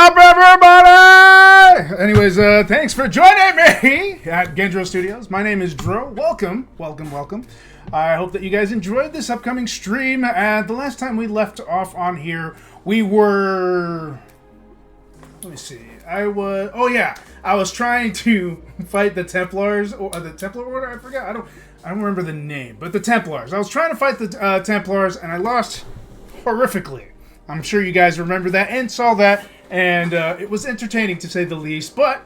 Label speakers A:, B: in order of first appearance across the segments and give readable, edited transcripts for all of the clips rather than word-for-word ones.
A: up, everybody? Anyways, thanks for joining me at Gen-Dro Studios. My name is Dro. Welcome. I hope that you guys enjoyed this upcoming stream. The last time we left off on here, we were... Let me see. I was trying to fight the Templars, or the Templar Order, I forgot. I don't remember the name, but the Templars. I was trying to fight the Templars, and I lost horrifically. I'm sure you guys remember that and saw that, and it was entertaining to say the least. But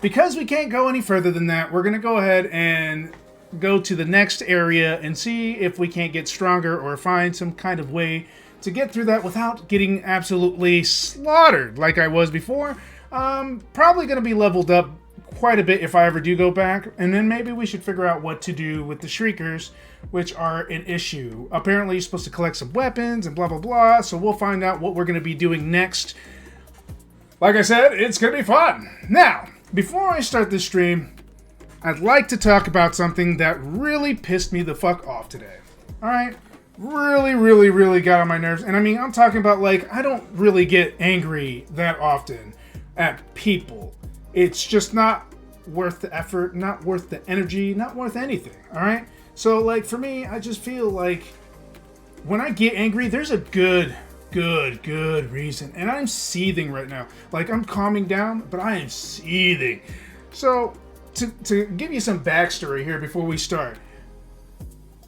A: because we can't go any further than that, we're going to go ahead and go to the next area and see if we can't get stronger or find some kind of way to get through that without getting absolutely slaughtered like I was before. Probably going to be leveled up quite a bit if I ever do go back, and then maybe we should figure out what to do with the Shriekers, which are an issue. Apparently you're supposed to collect some weapons and blah blah blah, so we'll find out what we're going to be doing next. Like I said, it's going to be fun. Now, before I start this stream, I'd like to talk about something that really pissed me the fuck off today. Alright? Really got on my nerves. And I mean, I'm talking about, like, I don't really get angry that often at people. It's just not worth the effort, not worth the energy, not worth anything, alright? So, like, for me, I just feel like when I get angry, there's a good reason. And I'm seething right now. Like, I'm calming down, but I am seething. So, to give you some backstory here before we start,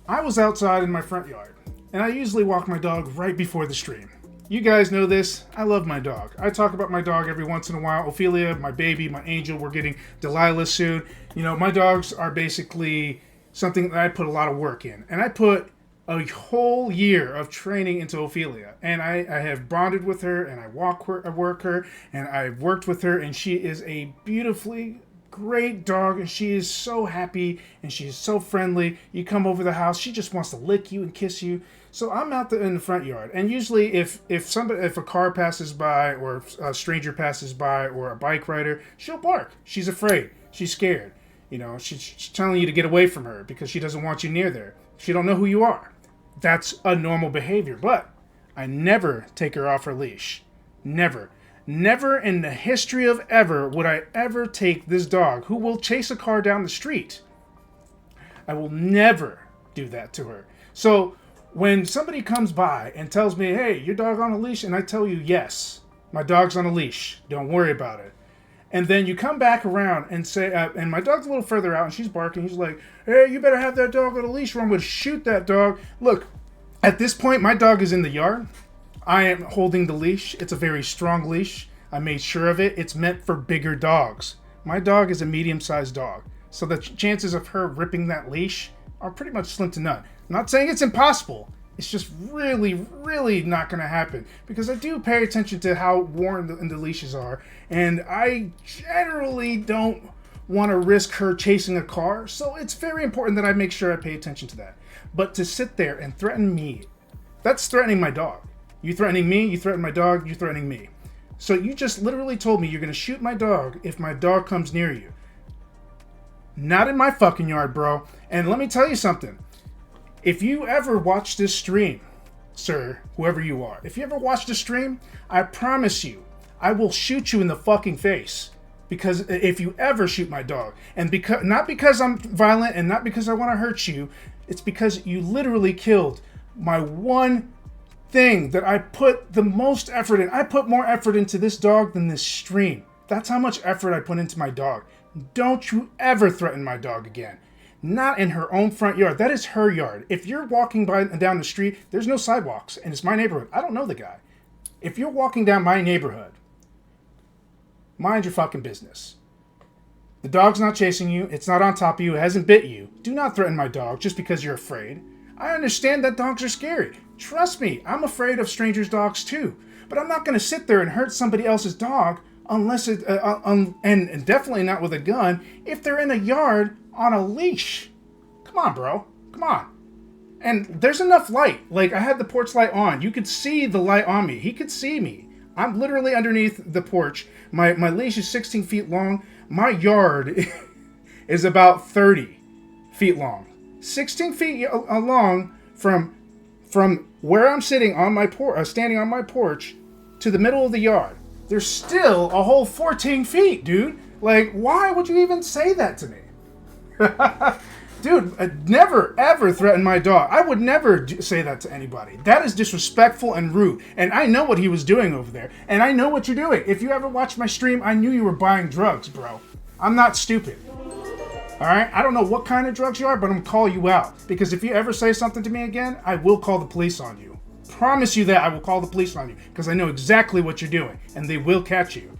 A: I was outside in my front yard, and I usually walk my dog right before the stream. You guys know this. I love my dog. I talk about my dog every once in a while. Ophelia, my baby, my angel. We're getting Delilah soon. You know, my dogs are basically something that I put a lot of work in. And I put a whole year of training into Ophelia. And I have bonded with her, and I work her, and I've worked with her, and she is a beautifully great dog, and she is so happy, and she is so friendly. You come over the house, she just wants to lick you and kiss you. So I'm out there in the front yard, and usually if a car passes by, or a stranger passes by, or a bike rider, she'll bark. She's afraid. She's scared. You know, she's telling you to get away from her because she doesn't want you near there. She don't know who you are. That's a normal behavior, but I never take her off her leash. Never. Never in the history of ever would I ever take this dog who will chase a car down the street. I will never do that to her. So when somebody comes by and tells me, hey, your dog on a leash? And I tell you, yes, my dog's on a leash. Don't worry about it. And then you come back around and say, and my dog's a little further out and she's barking. He's like, hey, you better have that dog on a leash or I'm going to shoot that dog. Look, at this point, my dog is in the yard. I am holding the leash. It's a very strong leash. I made sure of it. It's meant for bigger dogs. My dog is a medium-sized dog. So the chances of her ripping that leash are pretty much slim to none. I'm not saying it's impossible. It's just really not going to happen. Because I do pay attention to how worn the leashes are. And I generally don't want to risk her chasing a car. So it's very important that I make sure I pay attention to that. But to sit there and threaten me, that's threatening my dog. You threatening me, you threaten my dog, you're threatening me. So you just literally told me you're going to shoot my dog if my dog comes near you. Not in my fucking yard, bro. And let me tell you something. If you ever watch this stream, sir, whoever you are, if you ever watch this stream, I promise you, I will shoot you in the fucking face. Because if you ever shoot my dog, and not because I'm violent and not because I want to hurt you, it's because you literally killed my one thing that I put the most effort in. I put more effort into this dog than this stream. That's how much effort I put into my dog. Don't you ever threaten my dog again. Not in her own front yard. That is her yard. If you're walking down the street, there's no sidewalks, and it's my neighborhood. I don't know the guy. If you're walking down my neighborhood, mind your fucking business. The dog's not chasing you. It's not on top of you. It hasn't bit you. Do not threaten my dog just because you're afraid. I understand that dogs are scary. Trust me, I'm afraid of strangers' dogs too. But I'm not going to sit there and hurt somebody else's dog unless it, and definitely not with a gun, if they're in a yard on a leash. Come on, bro. Come on. And there's enough light. Like, I had the porch light on. You could see the light on me. He could see me. I'm literally underneath the porch. My leash is 16 feet long. My yard is about 30 feet long. 16 feet long from where I'm sitting on my standing on my porch to the middle of the yard. there's still a whole 14 feet, dude. Like, why would you even say that to me? Dude, never, ever threaten my dog. I would never say that to anybody. That is disrespectful and rude. And I know what he was doing over there. And I know what you're doing. If you ever watched my stream, I knew you were buying drugs, bro. I'm not stupid. Alright? I don't know what kind of drugs you are, but I'm going to call you out. Because if you ever say something to me again, I will call the police on you. Promise you that I will call the police on you. Because I know exactly what you're doing. And they will catch you.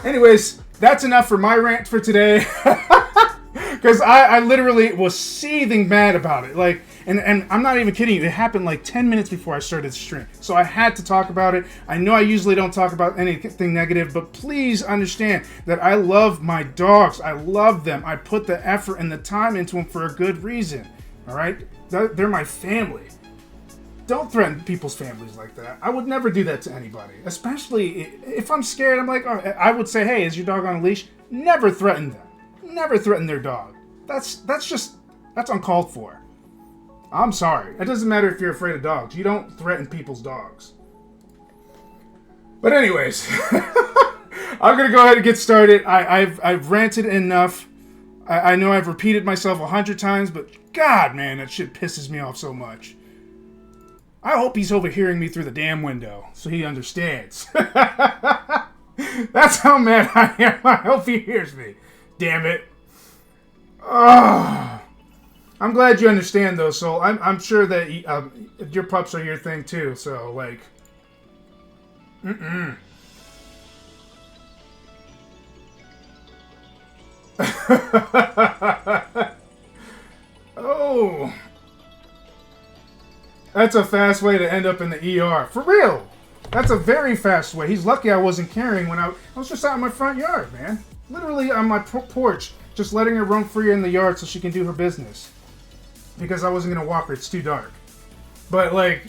A: Anyways, that's enough for my rant for today. Because I literally was seething mad about it. Like, and I'm not even kidding you. It happened like 10 minutes before I started the stream. So I had to talk about it. I know I usually don't talk about anything negative, but please understand that I love my dogs. I love them. I put the effort and the time into them for a good reason. All right? They're my family. Don't threaten people's families like that. I would never do that to anybody. Especially if I'm scared, I'm like, oh, I would say, hey, is your dog on a leash? Never threaten them. Never threaten their dog. That's uncalled for. I'm sorry. It doesn't matter if you're afraid of dogs. You don't threaten people's dogs. But anyways, I'm gonna go ahead and get started. I've ranted enough. I know I've repeated myself 100 times, but God, man, that shit pisses me off so much. I hope he's overhearing me through the damn window, so he understands. That's how mad I am. I hope he hears me. Damn it. Oh. I'm glad you understand, though, Soul. I'm sure that your pups are your thing, too, so, like... Oh. That's a fast way to end up in the ER. For real. That's a very fast way. He's lucky I wasn't carrying when I was just out in my front yard, man. Literally on my porch, just letting her roam free in the yard so she can do her business. Because I wasn't going to walk her. It's too dark. But, like...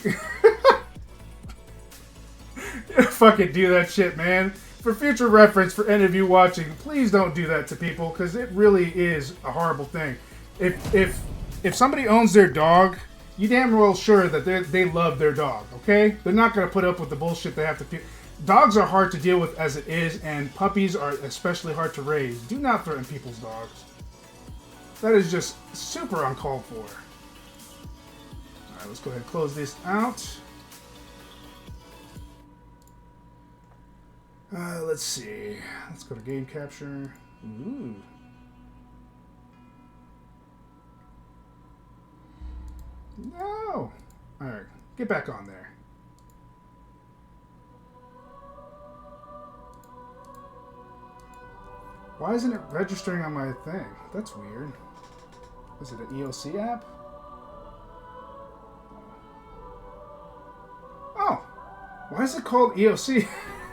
A: fucking do that shit, man. For future reference, for any of you watching, please don't do that to people, because it really is a horrible thing. If somebody owns their dog... You damn well sure that they love their dog, okay? They're not going to put up with the bullshit they have to... Dogs are hard to deal with as it is, and puppies are especially hard to raise. Do not threaten people's dogs. That is just super uncalled for. Alright, let's go ahead and close this out. Let's see. Let's go to game capture. Ooh. No! Alright, get back on there. Why isn't it registering on my thing? That's weird. Is it an EOC app? Oh! Why is it called EOC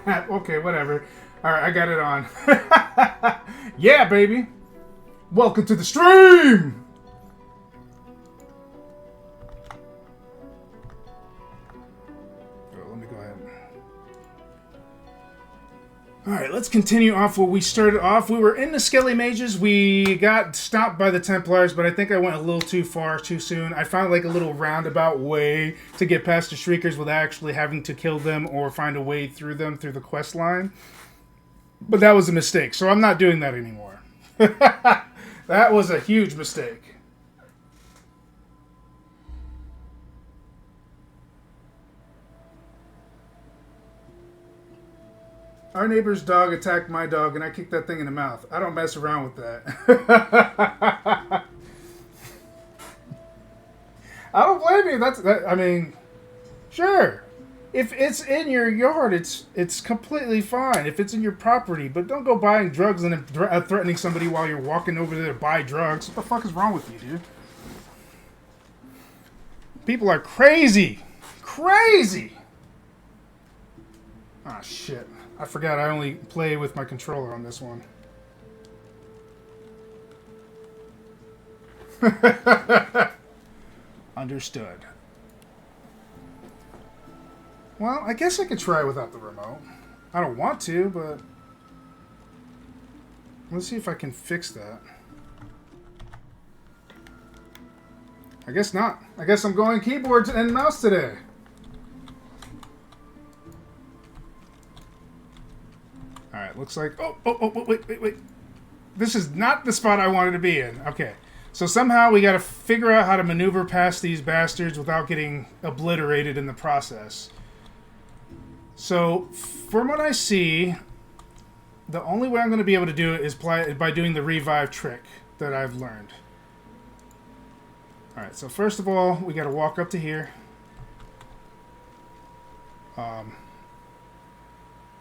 A: app? Okay, whatever. Alright, I got it on. Yeah, baby! Welcome to the stream! Alright, let's continue off where we started off. We were in the Skelly Mages. We got stopped by the Templars, but I think I went a little too far too soon. I found like a little roundabout way to get past the Shriekers without actually having to kill them or find a way through them through the quest line. But that was a mistake, so I'm not doing that anymore. That was a huge mistake. Our neighbor's dog attacked my dog, and I kicked that thing in the mouth. I don't mess around with that. I don't blame you. I mean, sure. If it's in your yard, it's completely fine. If it's in your property, but don't go buying drugs and then threatening somebody while you're walking over there to buy drugs. What the fuck is wrong with you, dude? People are crazy. Crazy! Ah, shit. I forgot I only play with my controller on this one. Understood. Well, I guess I could try without the remote. I don't want to, but... Let's see if I can fix that. I guess not. I guess I'm going keyboard and mouse today. Alright, looks like... Oh, wait. This is not the spot I wanted to be in. Okay. So somehow we gotta figure out how to maneuver past these bastards without getting obliterated in the process. So, from what I see, the only way I'm going to be able to do it is by doing the revive trick that I've learned. Alright, so first of all, we gotta walk up to here.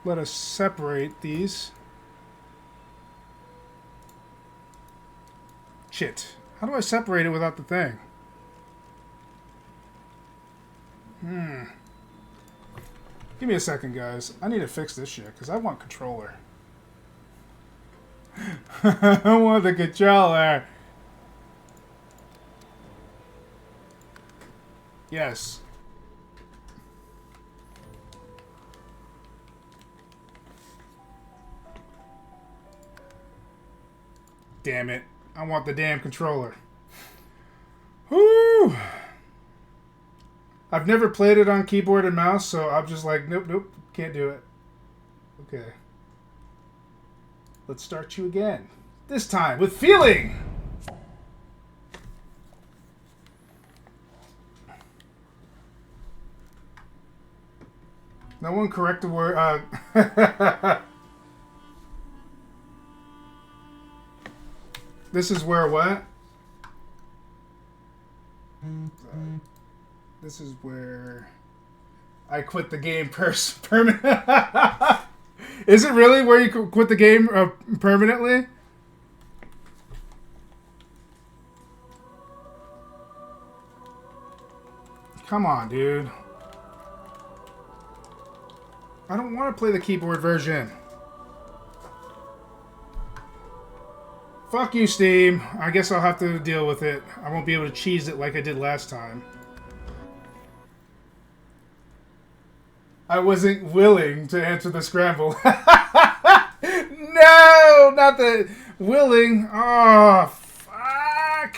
A: Let us separate these. Shit. How do I separate it without the thing? Give me a second, guys. I need to fix this shit, because I want controller. I want the controller. Yes. Damn it. I want the damn controller. Whoo! I've never played it on keyboard and mouse, so I'm just like, nope, can't do it. Okay. Let's start you again. This time with feeling! No one correct the word. This is where what? This is where I quit the game permanent. Is it really where you quit the game permanently? Come on, dude. I don't want to play the keyboard version. Fuck you, Steam. I guess I'll have to deal with it. I won't be able to cheese it like I did last time. I wasn't willing to answer the scramble. No! Not the willing. Oh, fuck.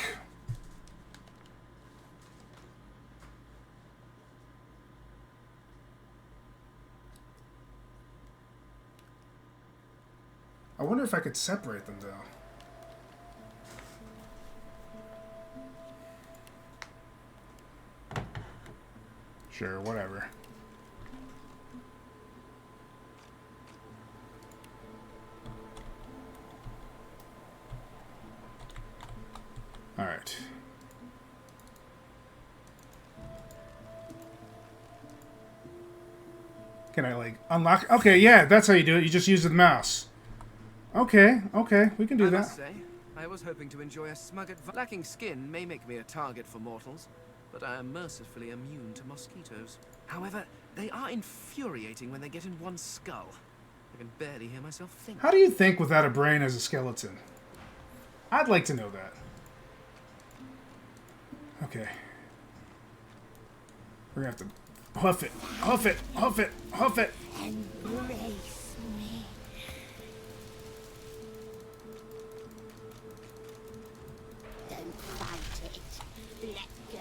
A: I wonder if I could separate them, though. Sure, whatever. Alright. Can I, like, unlock? Okay, yeah, that's how you do it. You just use the mouse. Okay, we can do that.
B: I must say, I was hoping to enjoy a smug lacking skin may make me a target for mortals, but I am mercifully immune to mosquitoes. However, they are infuriating when they get in one's skull. I can barely hear myself think.
A: How do you think without a brain as a skeleton? I'd like to know that. Okay. We're gonna have to huff it.
C: Embrace me. Don't fight it. Let go.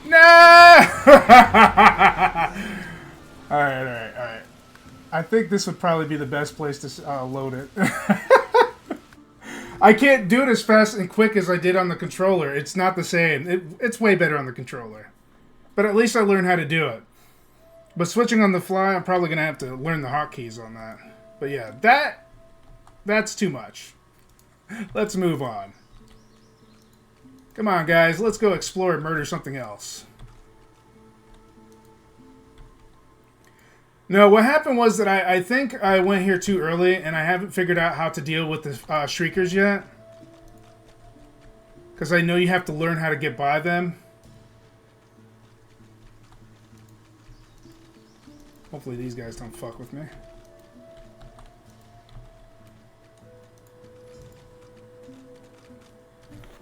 A: No! Alright. I think this would probably be the best place to load it. I can't do it as fast and quick as I did on the controller. It's not the same. It's way better on the controller. But at least I learned how to do it. But switching on the fly, I'm probably going to have to learn the hotkeys on that. But yeah, that's too much. Let's move on. Come on, guys. Let's go explore and murder something else. No, what happened was that I think I went here too early, and I haven't figured out how to deal with the Shriekers yet. Because I know you have to learn how to get by them. Hopefully these guys don't fuck with me.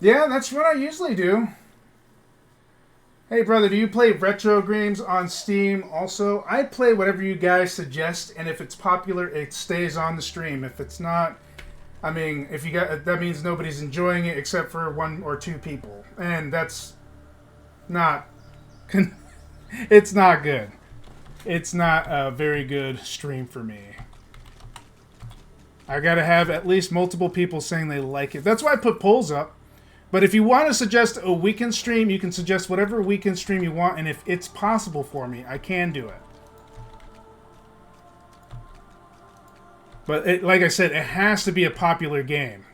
A: Yeah, that's what I usually do. Hey, brother, do you play retro games on Steam also? I play whatever you guys suggest, and if it's popular, it stays on the stream. If it's not, I mean, if you got, that means nobody's enjoying it except for 1 or 2 people. And that's not... it's not good. It's not a very good stream for me. I gotta have at least multiple people saying they like it. That's why I put polls up. But if you want to suggest a weekend stream, you can suggest whatever weekend stream you want, and if it's possible for me, I can do it. But like I said, it has to be a popular game.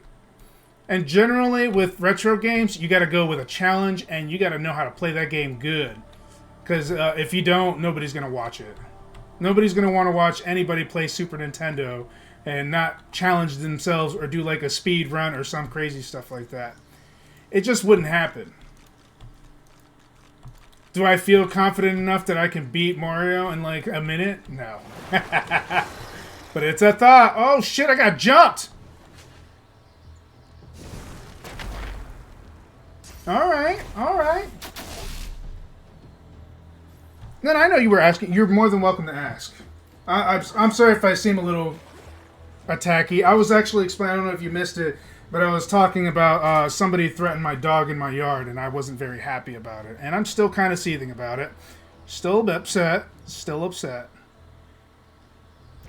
A: And generally, with retro games, you gotta go with a challenge, and you gotta know how to play that game good. Because if you don't, nobody's gonna watch it. Nobody's gonna want to watch anybody play Super Nintendo and not challenge themselves or do like a speed run or some crazy stuff like that. It just wouldn't happen. Do I feel confident enough that I can beat Mario in like a minute? No. But it's a thought. Oh shit, I got jumped! Alright, alright. Then I know you were asking. You're more than welcome to ask. I'm sorry if I seem a little attacky. I was actually explaining, I don't know if you missed it, but I was talking about somebody threatened my dog in my yard, and I wasn't very happy about it. And I'm still kind of seething about it. Still upset. Still upset.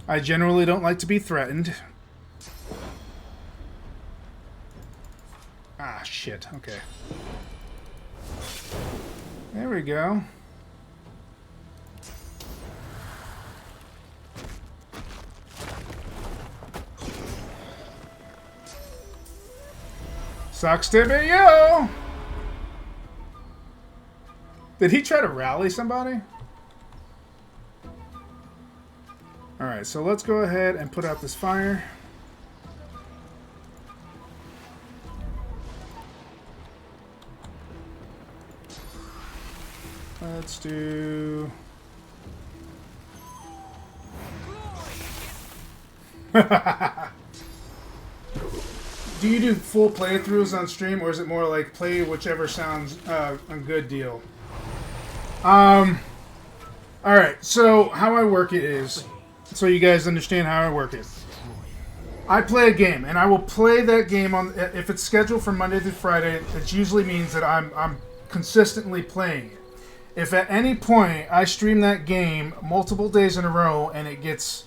A: I generally don't like to be threatened. Ah, shit. Okay. There we go. Sucks to be you! Did he try to rally somebody? Alright, so let's go ahead and put out this fire. Let's do... Do you do full playthroughs on stream, or is it more like play whichever sounds a good deal? Alright, so how I work it is, so you guys understand how I work it. I play a game, and I will play that game on, if it's scheduled for Monday through Friday, it usually means that I'm consistently playing it. If at any point I stream that game multiple days in a row and it gets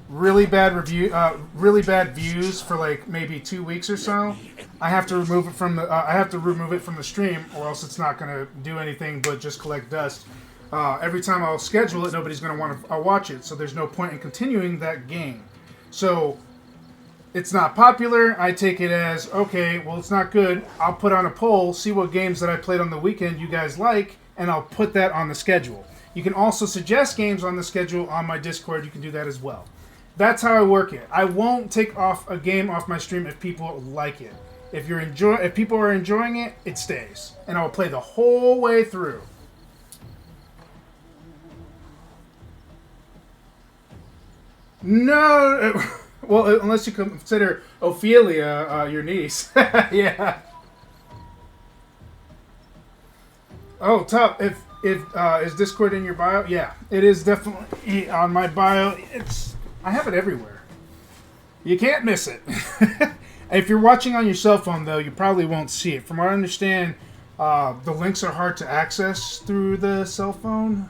A: really bad views for like maybe 2 weeks or so, I have to remove it from the stream, or else it's not going to do anything but just collect dust. Every time I'll schedule it, nobody's going to want to watch it, so there's no point in continuing that game. So it's not popular. I take it as, okay, well, it's not good. I'll put on a poll, see what games that I played on the weekend you guys like, and I'll put that on the schedule. You can also suggest games on the schedule on my Discord. You can do that as well. That's how I work it. I won't take off a game off my stream if people like it. If people are enjoying it, it stays, and I will play the whole way through. No, well, unless you consider Ophelia your niece. Yeah. Oh, tough. If is Discord in your bio? Yeah, it is definitely on my bio. I have it everywhere. You can't miss it. If you're watching on your cell phone, though, you probably won't see it. From what I understand, the links are hard to access through the cell phone.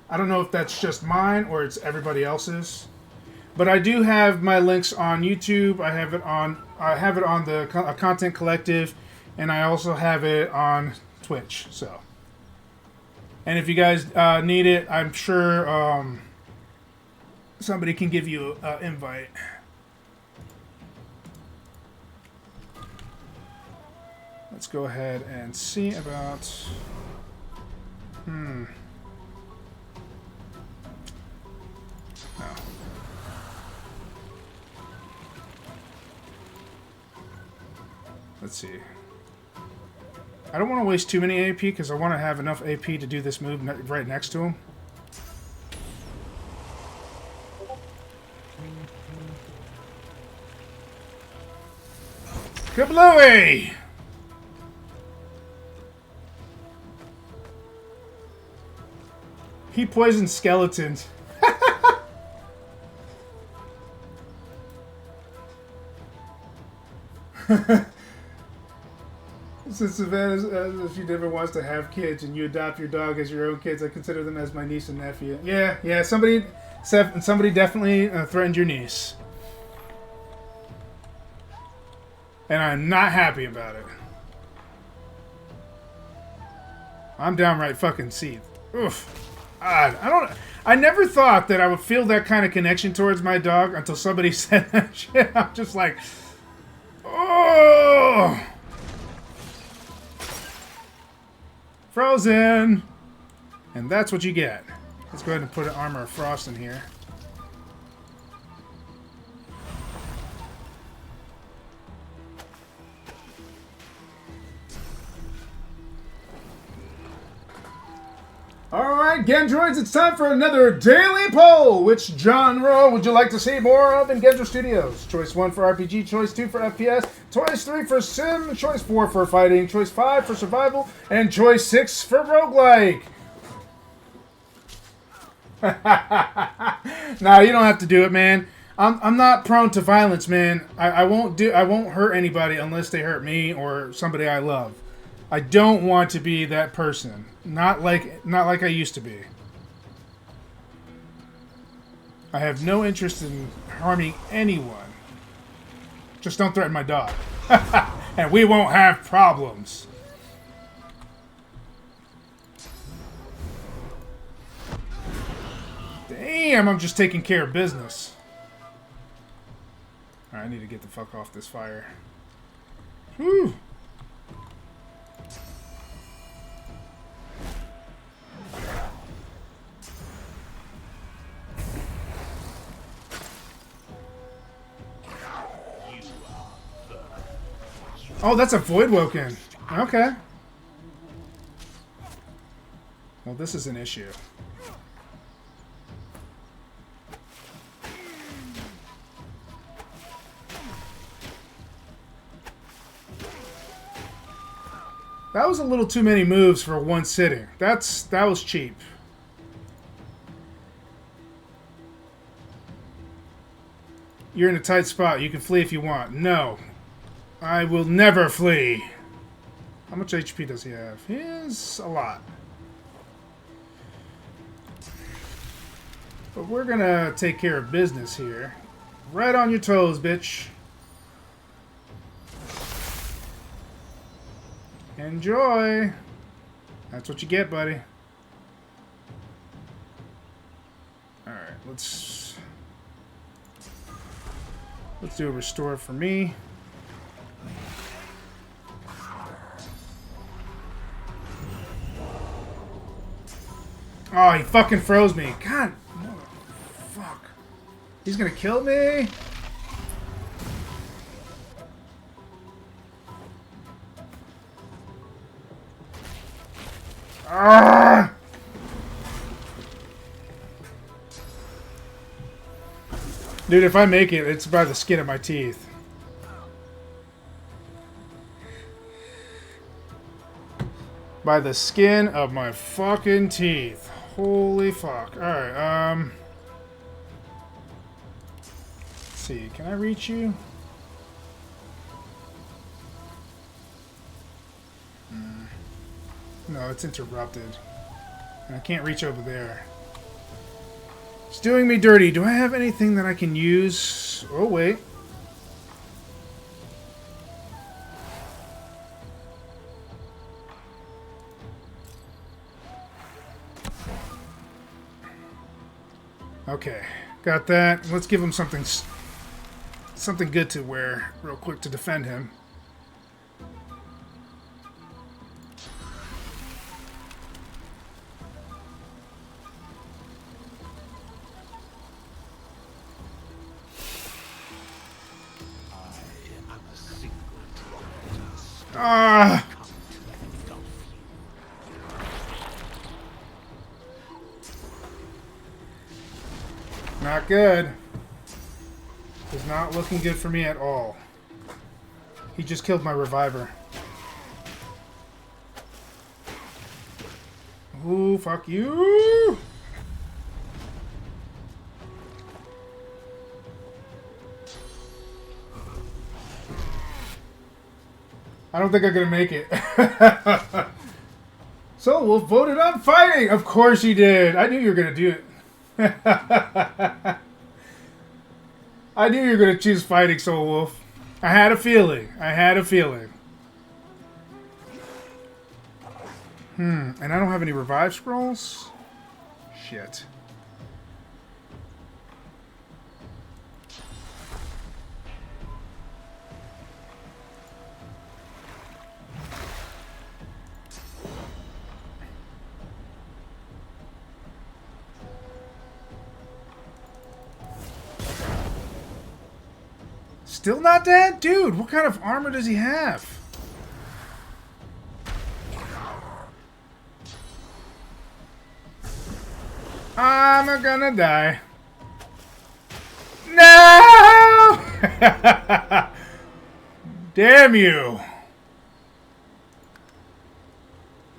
A: I don't know if that's just mine or it's everybody else's. But I do have my links on YouTube. I have it on the Content Collective, and I also have it on Twitch. So, and if you guys need it, I'm sure somebody can give you an invite. Let's go ahead and see about... No. Let's see. I don't want to waste too many AP because I want to have enough AP to do this move right next to him. Kablooey! He poisoned skeletons. Since Savannah, if she never wants to have kids and you adopt your dog as your own kids, I consider them as my niece and nephew. Yeah, somebody definitely threatened your niece. And I'm not happy about it. I'm downright fucking seethed. Oof. God, I never thought that I would feel that kind of connection towards my dog until somebody said that shit. I'm just like, oh! Frozen! And that's what you get. Let's go ahead and put an Armor of Frost in here. Alright, Gen-Droids, it's time for another daily poll! Which genre would you like to see more of in Gen-Dro Studios? Choice 1 for RPG, Choice 2 for FPS, Choice 3 for Sim, Choice 4 for Fighting, Choice 5 for Survival, and Choice 6 for Roguelike! Nah, you don't have to do it, man. I'm not prone to violence, man. I won't hurt anybody unless they hurt me or somebody I love. I don't want to be that person. Not like I used to be. I have no interest in harming anyone. Just don't threaten my dog. And we won't have problems. Damn, I'm just taking care of business. Alright, I need to get the fuck off this fire. Whew. Oh, that's a Void Woken. Okay. Well, this is an issue. That was a little too many moves for one sitting. That was cheap. You're in a tight spot. You can flee if you want. No. I will never flee. How much HP does he have? He has a lot. But we're gonna take care of business here. Right on your toes, bitch. Enjoy. That's what you get, buddy. Alright, let's do a restore for me. Oh, he fucking froze me. God, fuck. He's gonna kill me? Ah! Dude, if I make it, it's by the skin of my teeth. By the skin of my fucking teeth. Holy fuck. Alright, let's see, can I reach you? No, it's interrupted. And I can't reach over there. It's doing me dirty. Do I have anything that I can use? Oh, wait. Okay, got that. Let's give him something good to wear real quick to defend him. Ah! Not good. It's not looking good for me at all. He just killed my reviver. Ooh, fuck you! I don't think I'm gonna make it. So, Wolf voted on fighting! Of course you did! I knew you were gonna do it. I knew you were gonna choose fighting, Soul Wolf. I had a feeling. I had a feeling. And I don't have any revive scrolls? Shit. Still not dead? Dude, what kind of armor does he have? I'm gonna die. No! Damn you.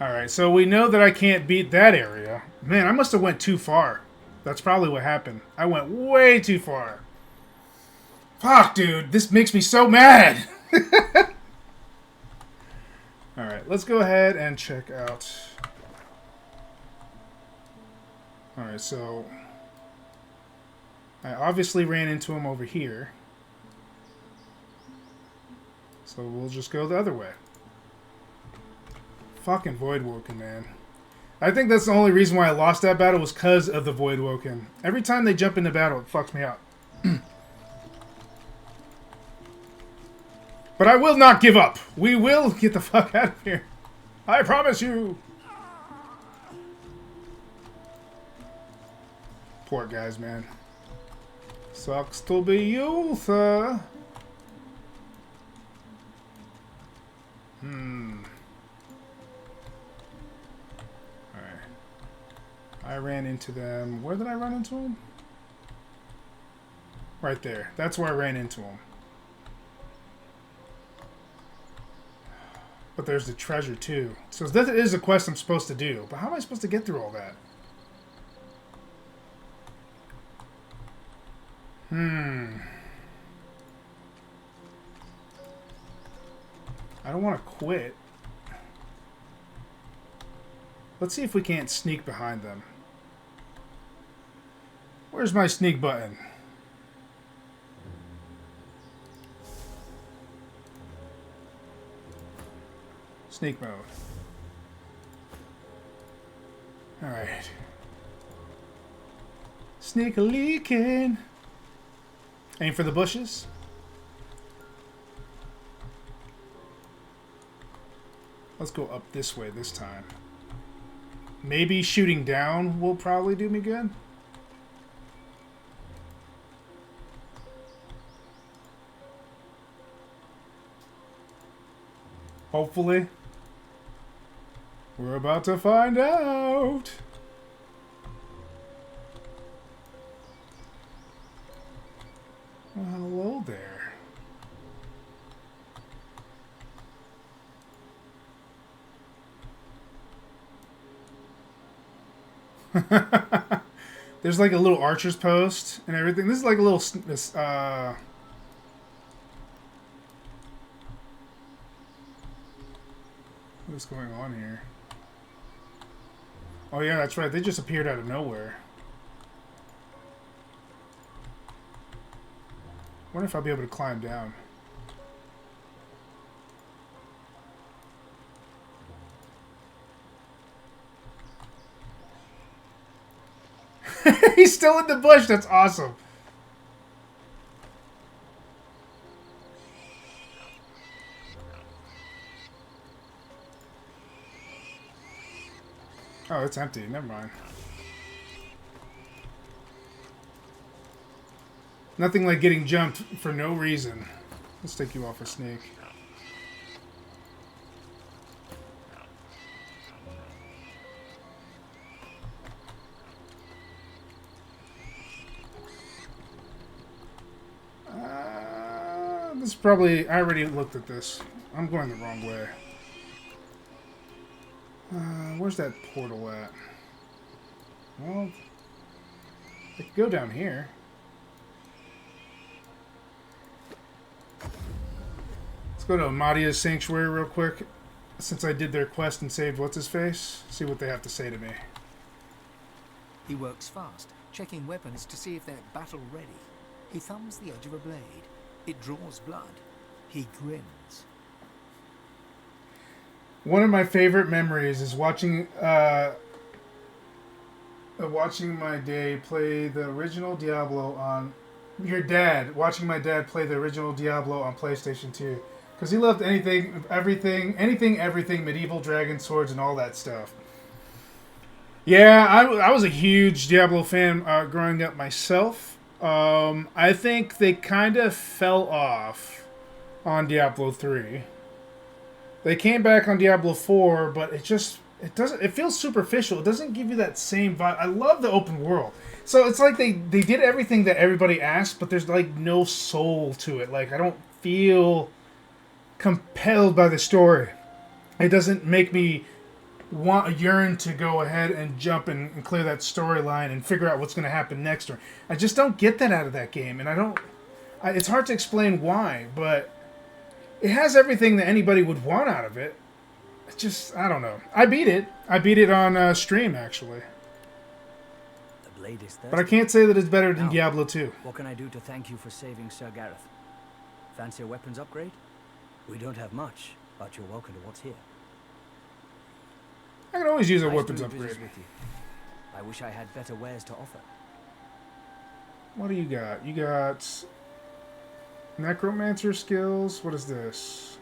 A: Alright, so we know that I can't beat that area. Man, I must have went too far. That's probably what happened. I went way too far. Fuck, dude. This makes me so mad. Alright, let's go ahead and check out... Alright, so... I obviously ran into him over here. So we'll just go the other way. Fucking Voidwoken, man. I think that's the only reason why I lost that battle was because of the Voidwoken. Every time they jump into battle, it fucks me up. But I will not give up. We will get the fuck out of here. I promise you. Poor guys, man. Sucks to be you, sir. Alright. I ran into them. Where did I run into them? Right there. That's where I ran into them. But there's the treasure, too. So this is a quest I'm supposed to do. But how am I supposed to get through all that? I don't want to quit. Let's see if we can't sneak behind them. Where's my sneak button? Sneak mode. Alright. Sneak a leaking. Aim for the bushes. Let's go up this way this time. Maybe shooting down will probably do me good. Hopefully. We're about to find out. Well, hello there. There's like a little archer's post and everything. This is like a little what is going on here? Oh yeah, that's right. They just appeared out of nowhere. I wonder if I'll be able to climb down. He's still in the bush. That's awesome. Oh, it's empty. Never mind. Nothing like getting jumped for no reason. Let's take you off a snake. This is probably... I already looked at this. I'm going the wrong way. Where's that portal at? Well, I could go down here. Let's go to Amadia's Sanctuary real quick. Since I did their quest and saved What's-His-Face. See what they have to say to me.
D: He works fast, checking weapons to see if they're battle-ready. He thumbs the edge of a blade. It draws blood. He grins.
A: One of my favorite memories is watching my dad play the original Diablo on watching my dad play the original Diablo on PlayStation 2, because he loved anything, everything medieval, dragon swords, and all that stuff. Yeah, I was a huge Diablo fan growing up myself. I think they kind of fell off on Diablo 3. They came back on Diablo 4, but it feels superficial. It doesn't give you that same vibe. I love the open world. So it's like they did everything that everybody asked, but there's like no soul to it. Like, I don't feel compelled by the story. It doesn't make me yearn to go ahead and jump and clear that storyline and figure out what's going to happen next. Or I just don't get that out of that game, and it's hard to explain why, but it has everything that anybody would want out of it. It's just, I don't know. I beat it on stream, actually.
D: The blade is thirsty.
A: But I can't say that it's better than
D: Now,
A: Diablo 2.
D: What can I do to thank you for saving Sir Gareth? Fancy a weapons upgrade? We don't have much, but you're welcome to what's here.
A: I can always use a
D: Nice
A: weapons
D: doing
A: upgrade.
D: business with you. I wish I had better wares to offer.
A: What do you got? You got Necromancer skills. What is this?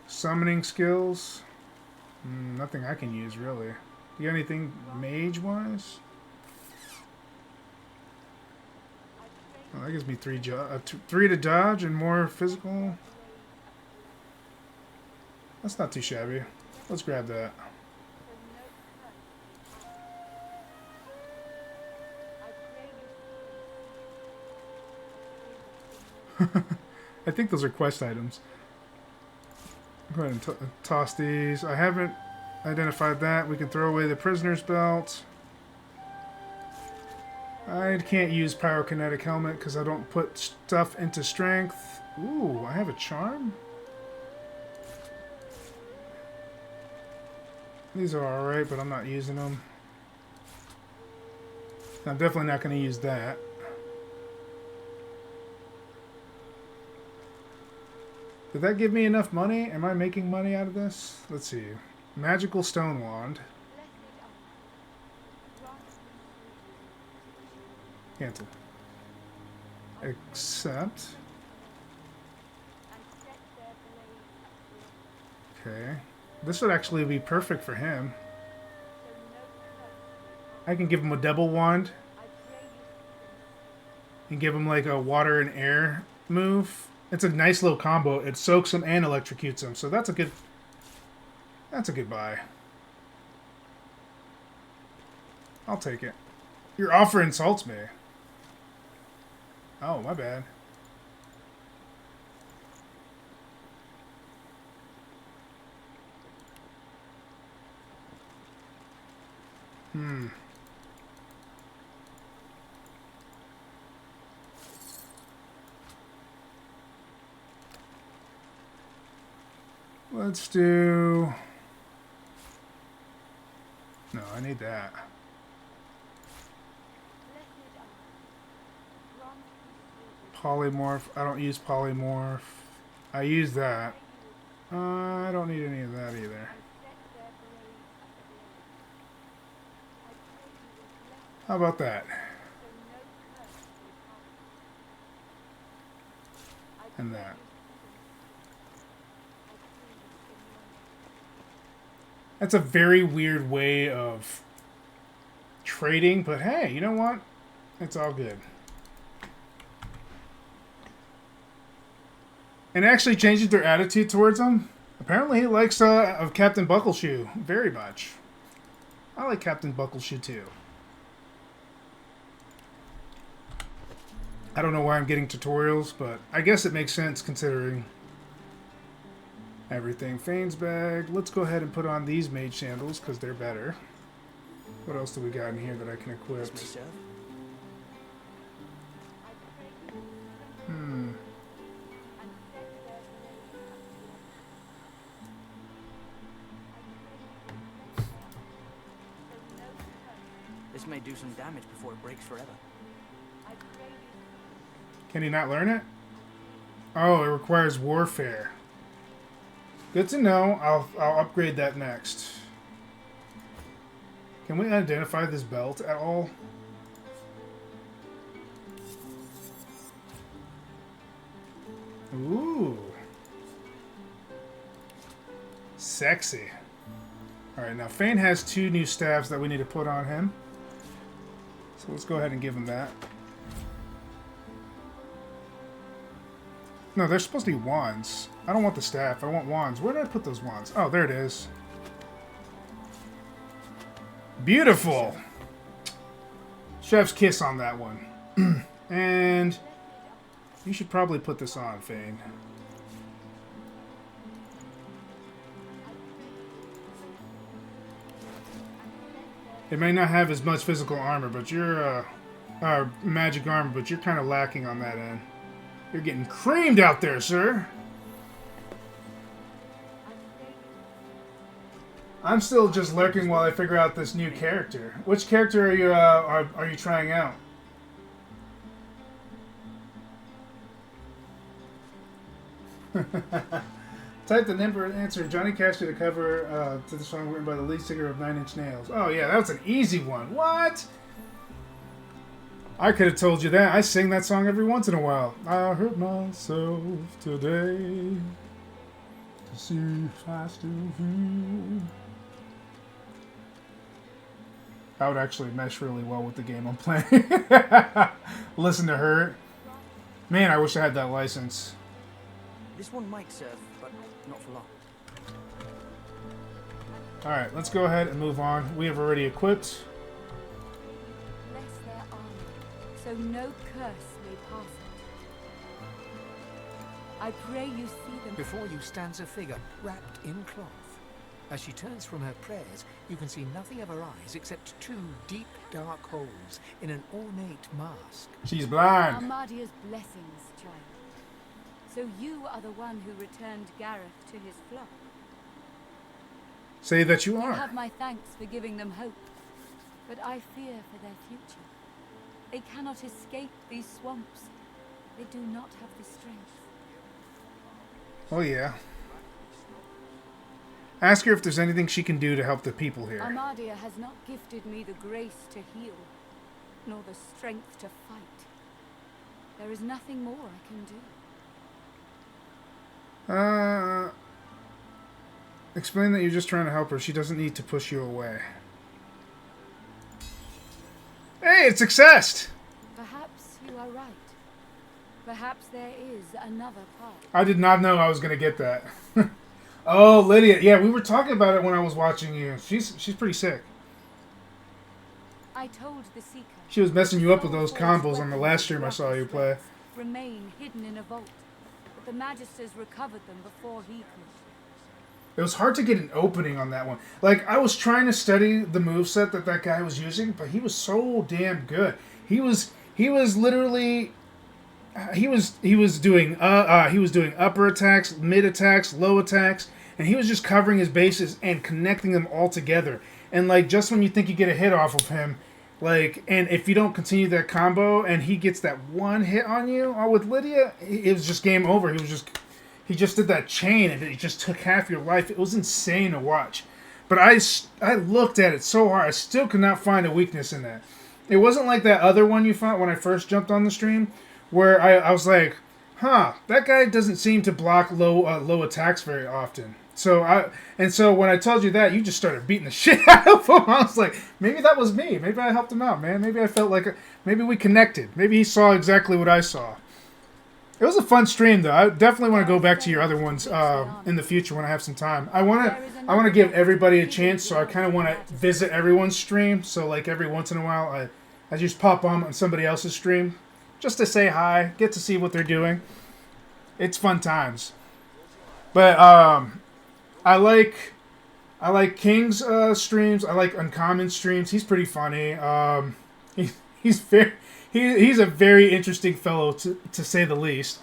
A: Summoning skills. Nothing I can use, really. You got anything mage-wise? Oh, that gives me 3 to dodge and more physical. That's not too shabby. Let's grab that. I think those are quest items. Go ahead and toss these. I haven't identified that. We can throw away the prisoner's belt. I can't use pyrokinetic helmet because I don't put stuff into strength. Ooh, I have a charm? These are alright, but I'm not using them. I'm definitely not going to use that. Did that give me enough money? Am I making money out of this? Let's see. Magical stone wand. Cancel. Accept. Okay. This would actually be perfect for him. I can give him a double wand. And give him like a water and air move. It's a nice little combo. It soaks him and electrocutes him. So that's a good buy. I'll take it. Your offer insults me. Oh, my bad. Let's do... No, I need that. Polymorph. I don't use polymorph. I use that. I don't need any of that either. How about that? And that. That's a very weird way of trading, but hey, you know what? It's all good. And actually changes their attitude towards him. Apparently he likes of Captain Buckleshoe very much. I like Captain Buckleshoe too. I don't know why I'm getting tutorials, but I guess it makes sense considering everything. Fane's bag. Let's go ahead and put on these mage sandals because they're better. What else do we got in here that I can equip?
D: This may do some damage before it breaks forever.
A: Can he not learn it? Oh, it requires warfare. Good to know. I'll upgrade that next. Can we identify this belt at all? Ooh. Sexy. Alright, now Fane has 2 new staves that we need to put on him. So let's go ahead and give him that. No, they're supposed to be wands. I don't want the staff. I want wands. Where did I put those wands? Oh, there it is. Beautiful! Chef's kiss on that one. And you should probably put this on, Fane. It may not have as much physical armor, but you're, magic armor, but you're kind of lacking on that end. You're getting creamed out there, sir. I'm still just lurking while I figure out this new character. Which character are you trying out? Type the number and answer. Johnny Cash did a cover to the song written by the lead singer of 9 Inch Nails. Oh yeah, that was an easy one. What? I could have told you that. I sing that song every once in a while. I hurt myself today to see if I still feel. That would actually mesh really well with the game I'm playing. Listen to her. Man, I wish I had that license.
D: This one might serve, but not for long.
A: Alright, let's go ahead and move on. We have already equipped.
E: Bless their armor, so no curse may pass it. I pray you see them.
F: Before you stands a figure wrapped in cloth. As she turns from her prayers, you can see nothing of her eyes except 2 deep, dark holes in an ornate mask.
A: She's blind.
E: Armadia's blessings, child. So you are the one who returned Gareth to his flock.
A: Say that you
E: You
A: are.
E: have my thanks for giving them hope, but I fear for their future. They cannot escape these swamps. They do not have the strength.
A: Oh yeah. Ask her if there's anything she can do to help the people here.
E: Armadia has not gifted me the grace to heal, nor the strength to fight. There is nothing more I can do.
A: Explain that you're just trying to help her. She doesn't need to push you away. Hey, it's successed!
E: Perhaps you are right. Perhaps there is another path.
A: I did not know I was going to get that. Oh, Lydia. Yeah, we were talking about it when I was watching you. She's pretty sick.
E: I told the Seeker.
A: She was messing you up with those combos on the last stream I saw you play.
E: Remain hidden in a vault, but the Magisters recovered them before he could.
A: It was hard to get an opening on that one. Like, I was trying to study the moveset that guy was using, but he was so damn good. He was literally... He was doing upper attacks, mid attacks, low attacks, and he was just covering his bases and connecting them all together. And like just when you think you get a hit off of him, like, and if you don't continue that combo and he gets that one hit on you, with Lydia, it was just game over. He just did that chain and it just took half your life. It was insane to watch. But I looked at it so hard, I still could not find a weakness in that. It wasn't like that other one you found when I first jumped on the stream, where I was like, huh, that guy doesn't seem to block low attacks very often. So when I told you that, you just started beating the shit out of him. I was like, maybe that was me. Maybe I helped him out, man. Maybe I felt like maybe we connected. Maybe he saw exactly what I saw. It was a fun stream, though. I definitely want to go back to your other ones in the future when I have some time. I want to give everybody a chance, so I kind of want to visit everyone's stream. So like every once in a while, I just pop on somebody else's stream. Just to say hi, get to see what they're doing. It's fun times. But I like King's streams. I like Uncommon streams. He's pretty funny. He's a very interesting fellow to say the least.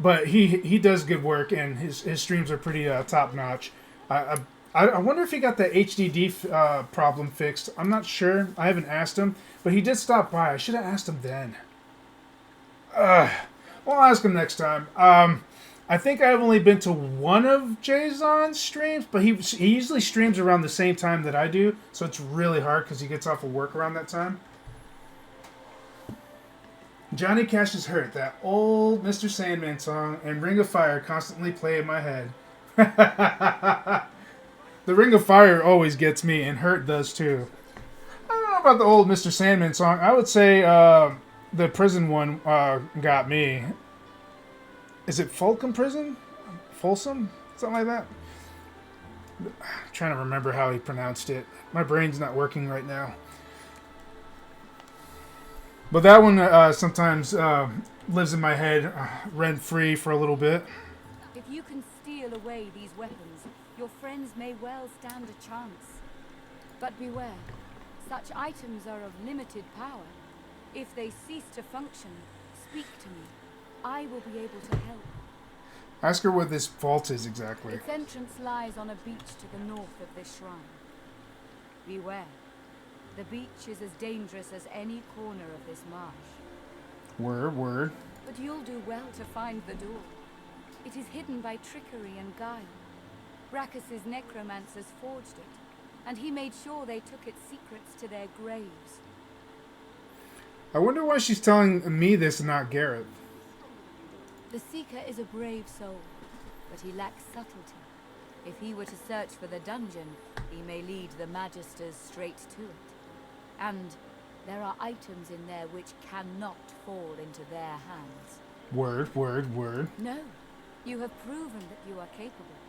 A: But he does good work and his streams are pretty top notch. I wonder if he got the HDD problem fixed. I'm not sure. I haven't asked him, but he did stop by. I should have asked him then. Well, I'll ask him next time. I think I've only been to one of Jason's streams, but he usually streams around the same time that I do, so it's really hard because he gets off of work around that time. Johnny Cash is hurt. That old Mr. Sandman song and Ring of Fire constantly play in my head. The Ring of Fire always gets me, and Hurt does too. I don't know about the old Mr. Sandman song. I would say the prison one got me. Is it Folsom Prison? Folsom? Something like that? I'm trying to remember how he pronounced it. My brain's not working right now. But that one sometimes lives in my head rent-free for a little bit.
E: If you can steal away these weapons, your friends may well stand a chance. But beware, such items are of limited power. If they cease to function, speak to me. I will be able to help.
A: Ask her where this vault is exactly.
E: Its entrance lies on a beach to the north of this shrine. Beware. The beach is as dangerous as any corner of this marsh.
A: Word.
E: But you'll do well to find the door. It is hidden by trickery and guile. Brachus's necromancers forged it, and he made sure they took its secrets to their graves.
A: I wonder why she's telling me this and not Gareth.
E: The Seeker is a brave soul, but he lacks subtlety. If he were to search for the dungeon, he may lead the Magisters straight to it. And there are items in there which cannot fall into their hands.
A: Word.
E: No, you have proven that you are capable.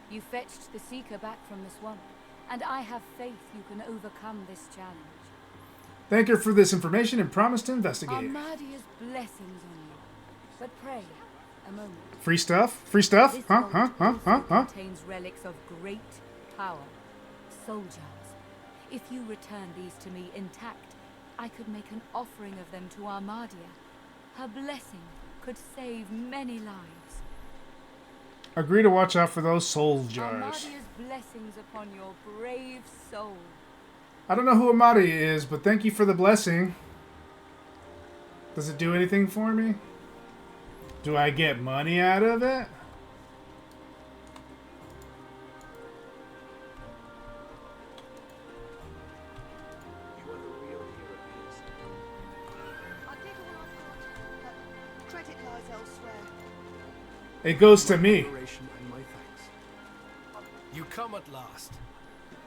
E: You fetched the Seeker back from the swamp, and I have faith you can overcome this challenge.
A: Thank her for this information and promise to investigate.
E: Armadia's blessings on you. But pray, a moment.
A: Free stuff? Huh?
E: Contains relics of great power. Soul jars. If you return these to me intact, I could make an offering of them to Armadia. Her blessing could save many lives.
A: Agree to watch out for those soul jars.
E: Armadia's blessings upon your brave soul.
A: I don't know who Amadia is, but thank you for the blessing. Does it do anything for me? Do I get money out of it?
B: You are the real hero, Pierce.
C: I did all I could, but credit lies elsewhere.
A: It goes to me.
G: Admiration and my thanks. You come at last.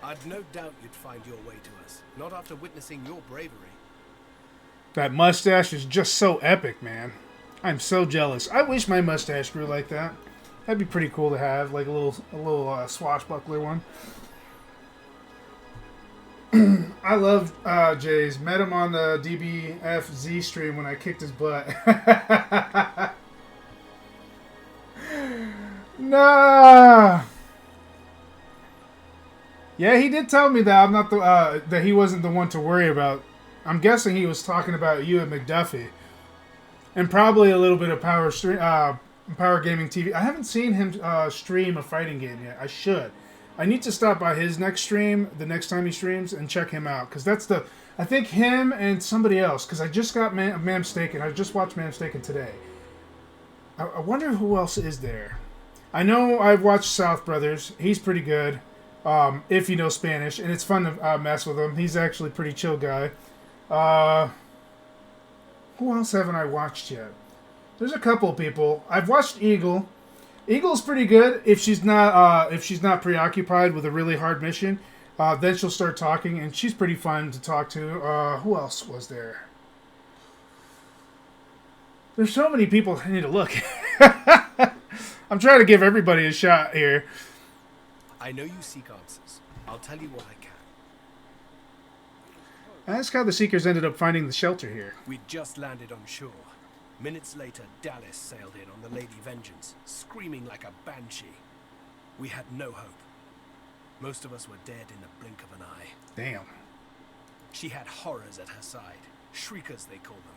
G: I'd no doubt you'd find your way to us, not after witnessing your bravery.
A: That mustache is just so epic, man. I'm so jealous. I wish my mustache grew like that. That'd be pretty cool to have, like a little swashbuckler one. I love Jay's. Met him on the DBFZ stream when I kicked his butt. Nah. Yeah, he did tell me that I'm not the that he wasn't the one to worry about. I'm guessing he was talking about you and McDuffie, and probably a little bit of Power Gaming TV. I haven't seen him stream a fighting game yet. I should. I need to stop by his next stream the next time he streams and check him out, because that's the. I think him and somebody else, because I just got Mamstaken. I just watched Mamstaken today. I wonder who else is there. I know I've watched South Brothers. He's pretty good. If you know Spanish, and it's fun to mess with him. He's actually a pretty chill guy. Who else haven't I watched yet? There's a couple of people. I've watched Eagle. Eagle's pretty good if she's not preoccupied with a really hard mission. Then she'll start talking, and she's pretty fun to talk to. Who else was there? There's so many people I need to look. I'm trying to give everybody a shot here.
G: I know you seek answers. I'll tell you what I can.
A: Ask how the Seekers ended up finding the shelter here.
G: We'd just landed on shore. Minutes later, Dallas sailed in on the Lady Vengeance, screaming like a banshee. We had no hope. Most of us were dead in the blink of an eye.
A: Damn.
G: She had horrors at her side. Shriekers, they call them.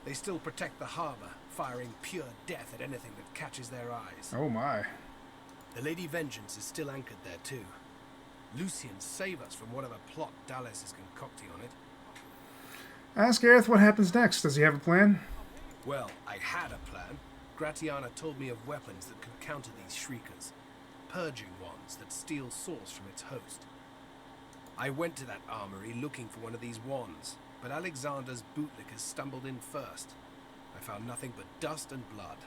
G: They still protect the harbor, firing pure death at anything that catches their eyes.
A: Oh my.
G: The Lady Vengeance is still anchored there too. Lucian, save us from whatever plot Dallas is concocting on it.
A: Ask Gareth what happens next. Does he have a plan?
G: Well, I had a plan. Gratiana told me of weapons that could counter these shriekers. Purging wands that steal source from its host. I went to that armory looking for one of these wands, but Alexander's bootlickers stumbled in first. I found nothing but dust and blood.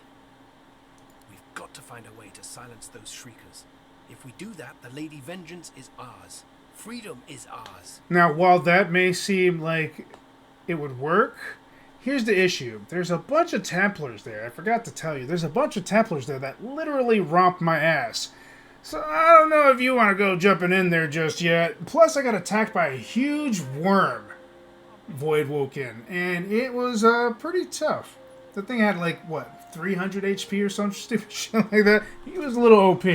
G: We've got to find a way to silence those shriekers. If we do that, the Lady Vengeance is ours. Freedom is ours.
A: Now, while that may seem like it would work, here's the issue. There's a bunch of Templars there. I forgot to tell you. There's a bunch of Templars there that literally romp my ass. So I don't know if you want to go jumping in there just yet. Plus, I got attacked by a huge worm. Void woke in. And it was pretty tough. The thing had like, what, 300 HP or some stupid shit like that? He was a little OP.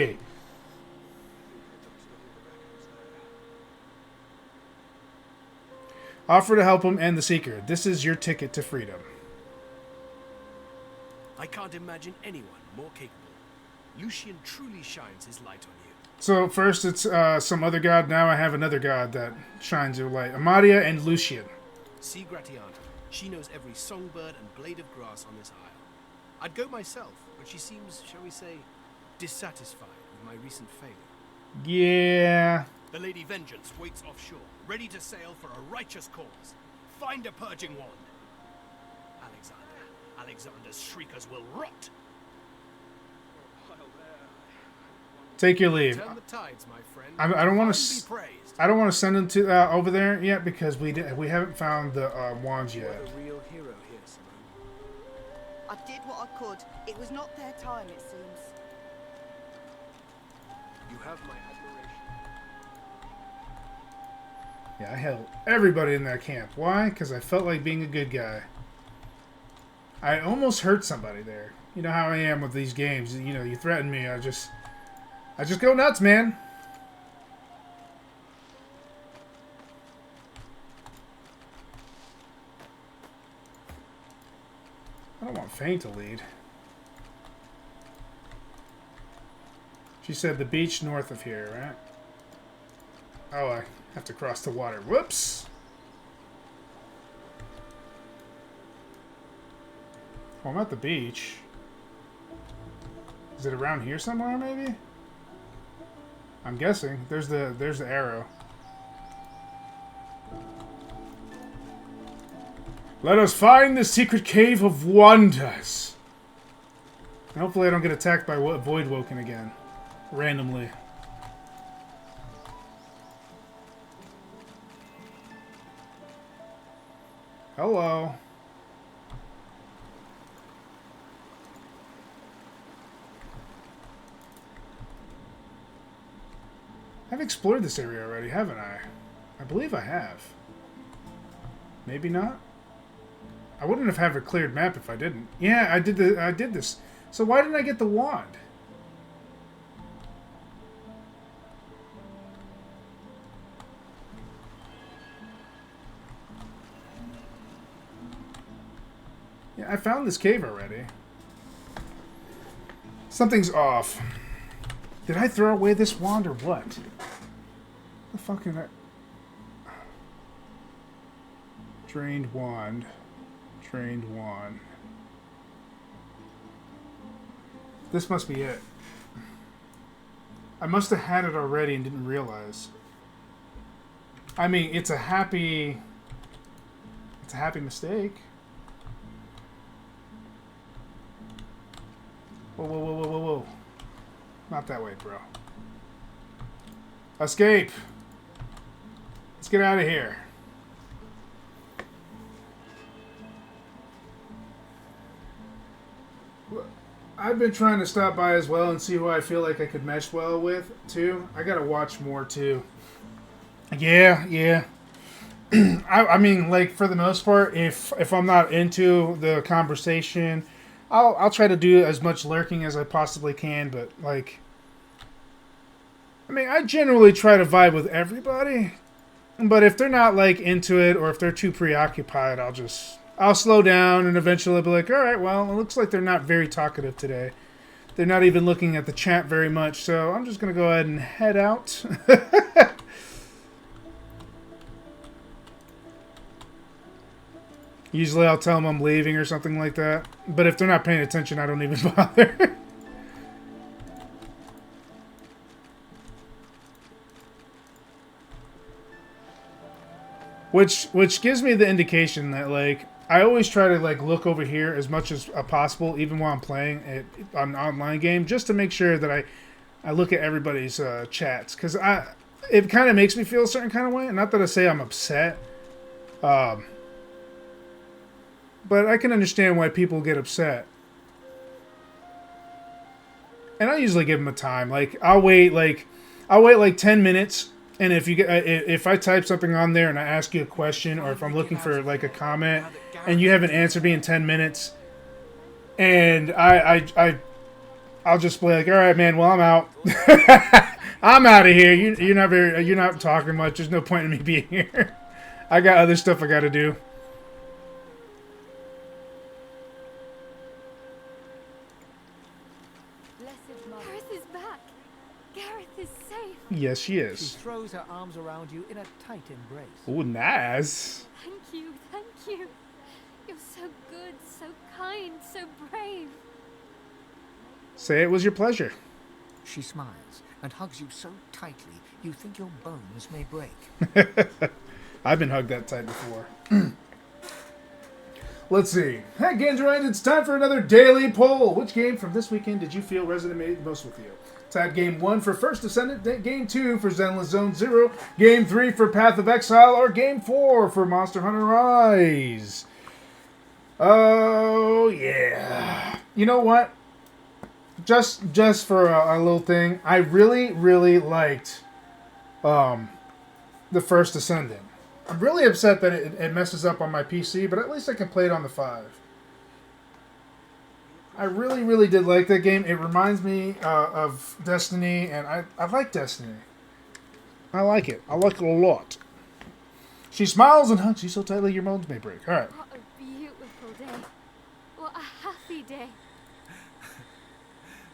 A: Offer to help him and the Seeker. This is your ticket to freedom.
G: I can't imagine anyone more capable. Lucian truly shines his light on you.
A: So first it's some other god. Now I have another god that shines your light. Amadia and Lucian.
G: See Gratiana. She knows every songbird and blade of grass on this isle. I'd go myself, but she seems, shall we say, dissatisfied with my recent failure.
A: Yeah.
G: The Lady Vengeance waits offshore, ready to sail for a righteous cause. Find a purging wand. Alexander's shriekers will rot.
A: Take your leave.
G: Turn the tides, my friend.
A: I don't want to. I don't want to send him to over there yet because we haven't found the wands yet.
G: You're a real hero here, Simone.
C: I did what I could. It was not their time, it seems.
G: You have my admiration.
A: Yeah, I held everybody in that camp. Why? Because I felt like being a good guy. I almost hurt somebody there. You know how I am with these games. You know, you threaten me, I just go nuts, man. I don't want Fane to lead. She said the beach north of here, right? Oh, I have to cross the water. Whoops! Well, I'm at the beach. Is it around here somewhere, maybe? I'm guessing. There's the arrow. Let us find the secret cave of wonders. And hopefully I don't get attacked by Void Woken again. Randomly. Hello. I've explored this area already, haven't I? I believe I have. Maybe not? I wouldn't have a cleared map if I didn't. Yeah, I did this. So why didn't I get the wand? Yeah, I found this cave already. Something's off. Did I throw away this wand or what? The fuck is that? Drained wand. Drained wand. This must be it. I must have had it already and didn't realize. I mean, it's a happy mistake. Whoa, whoa, whoa, whoa, whoa, whoa. Not that way, bro. Escape! Let's get out of here. I've been trying to stop by as well and see who I feel like I could mesh well with, too. I gotta watch more, too. Yeah. I mean, like, for the most part, if I'm not into the conversation, I'll try to do as much lurking as I possibly can, but, like... I mean, I generally try to vibe with everybody, but if they're not, like, into it, or if they're too preoccupied, I'll slow down, and eventually I'll be like, alright, well, it looks like they're not very talkative today. They're not even looking at the chat very much, so I'm just going to go ahead and head out. Usually I'll tell them I'm leaving or something like that. But if they're not paying attention, I don't even bother. Which gives me the indication that, like, I always try to, like, look over here as much as possible, even while I'm playing an online game, just to make sure that I look at everybody's chats. Because it kind of makes me feel a certain kind of way. Not that I say I'm upset. But I can understand why people get upset. And I usually give them a time. Like, I'll wait like 10 minutes. And if I type something on there and I ask you a question, or if I'm looking for like a comment and you haven't answered me in 10 minutes, and I'll just be like, all right, man, well, I'm out. I'm out of here. You're not talking much. There's no point in me being here. I got other stuff I got to do.
E: Gareth is back. Gareth is safe.
A: Yes, she
F: She
A: is.
F: throws her arms around you in a tight embrace.
A: Oh, nice.
E: Thank you, thank you. You're so good, so kind, so brave.
A: Say it was your pleasure.
F: She smiles and hugs you so tightly you think your bones may break.
A: I've been hugged that tight before. Let's see. Hey, Gen-Dro, it's time for another daily poll. Which game from this weekend did you feel resonated most with you? Type Game 1 for First Descendant, Game 2 for Zenless Zone Zero, Game 3 for Path of Exile, or Game 4 for Monster Hunter Rise. Oh, yeah. You know what? Just for a little thing, I really, really liked the First Descendant. I'm really upset that it messes up on my PC, but at least I can play it on the 5. I really, really did like that game. It reminds me of Destiny, and I like Destiny. I like it. I like it a lot. She smiles and hugs you so tightly your bones may break. All right.
E: What a beautiful day. What a happy day.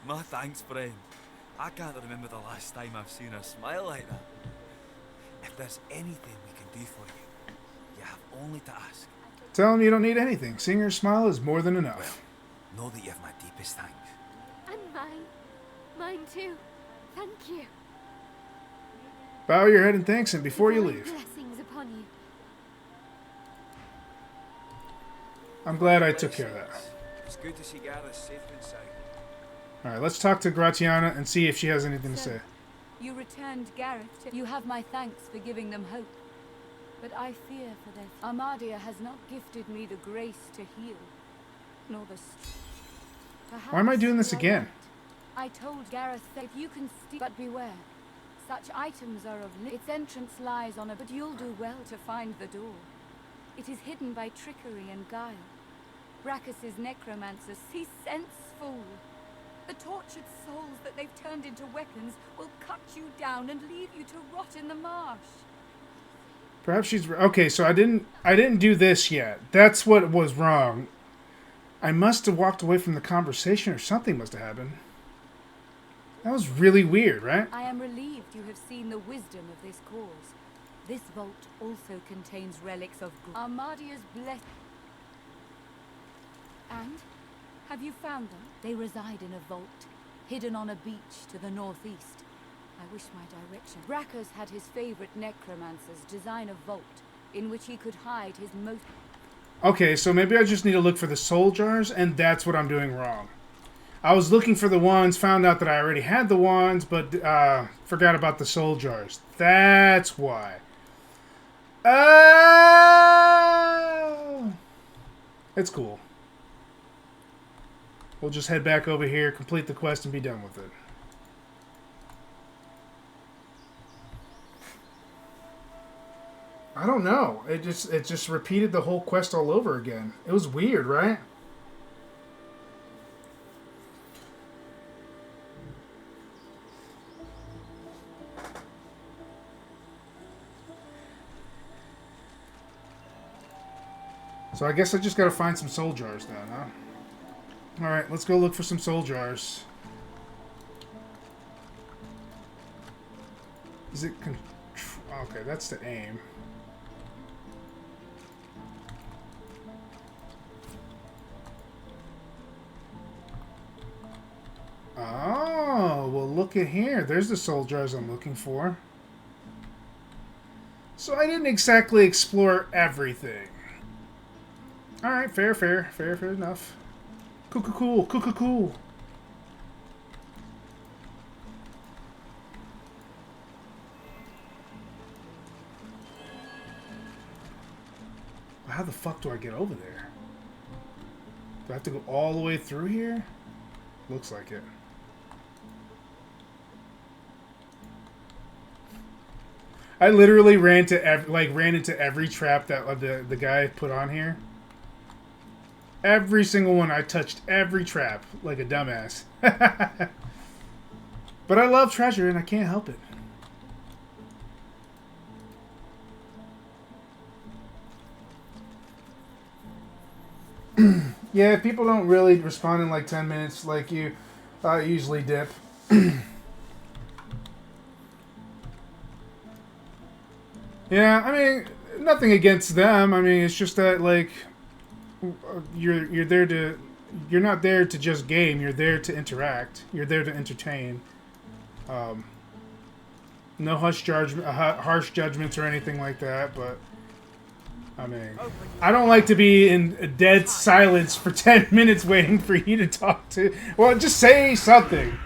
H: My thanks, friend. I can't remember the last time I've seen her smile like that. If there's anything we can do for you, you have only to ask.
A: Tell him you don't need anything. Seeing her smile is more than enough.
H: Know that you have my deepest thanks.
E: And mine. Mine too. Thank you.
A: Bow your head and thanks him before you
E: Divine
A: leave.
E: Blessings upon you.
A: I'm glad I took care of that.
H: It's good to see Gareth safe and sound.
A: All right, let's talk to Gratiana and see if she has anything to
E: So,
A: say.
E: you returned Gareth to... You have my thanks for giving them hope. But I fear for their... Armadia has not gifted me the grace to heal. Nor the... Perhaps
A: Why am I doing this
E: you are
A: again?
E: right. I told Gareth that if you can steal... But beware. Such items are of... Its entrance lies on a... But you'll do well to find the door. It is hidden by trickery and guile. Brachus's necromancers see sense fool. The tortured souls that they've turned into weapons will cut you down and leave you to rot in the marsh.
A: Perhaps she's okay. So I didn't do this yet. That's what was wrong. I must have walked away from the conversation, or something must have happened. That was really weird, right?
E: I am relieved you have seen the wisdom of this cause. This vault also contains relics of Armadia's blessed. And have you found them? They reside in a vault, hidden on a beach to the northeast. I wish my direction. Brachus had his favorite necromancers design a vault in which he could hide his most...
A: Okay, so maybe I just need to look for the soul jars, and that's what I'm doing wrong. I was looking for the wands, found out that I already had the wands, but forgot about the soul jars. That's why. Oh! It's cool. We'll just head back over here, complete the quest, and be done with it. I don't know. It just repeated the whole quest all over again. It was weird, right? So I guess I just gotta find some soul jars then, huh? Alright, let's go look for some soul jars. Is it... Okay, that's the aim. look at here. There's the soul jars I'm looking for. So I didn't exactly explore everything. Alright, fair enough. Cool. How the fuck do I get over there? Do I have to go all the way through here? Looks like it. I literally ran into every trap that the guy put on here. Every single one. I touched every trap like a dumbass. But I love treasure and I can't help it. Yeah, if people don't really respond in like 10 minutes like you, I usually dip. Yeah, I mean, nothing against them. I mean, it's just that like you're there to you're not there to just game. You're there to interact. You're there to entertain. No harsh judgments or anything like that. But I mean, I don't like to be in a dead silence for 10 minutes waiting for you to talk to. Well, just say something.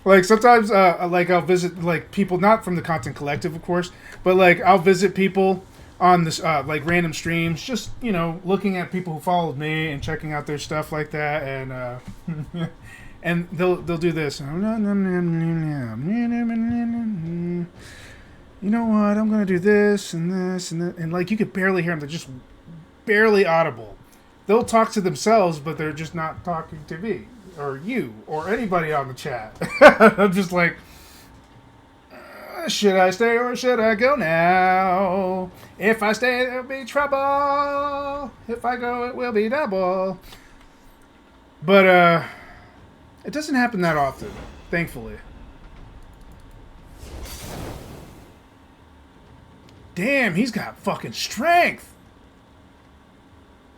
A: Like sometimes, like I'll visit like people not from the Content Collective, of course, but like I'll visit people on this like random streams, just looking at people who followed me and checking out their stuff like that, and and they'll do this. You know what? I'm gonna do this and this and that, and like you could barely hear them. They're just barely audible. They'll talk to themselves, but they're just not talking to me. Or you, or anybody on the chat. I'm just like, should I stay or should I go now? If I stay, there'll be trouble. If I go, it will be double. But, it doesn't happen that often, thankfully. Damn, he's got fucking strength.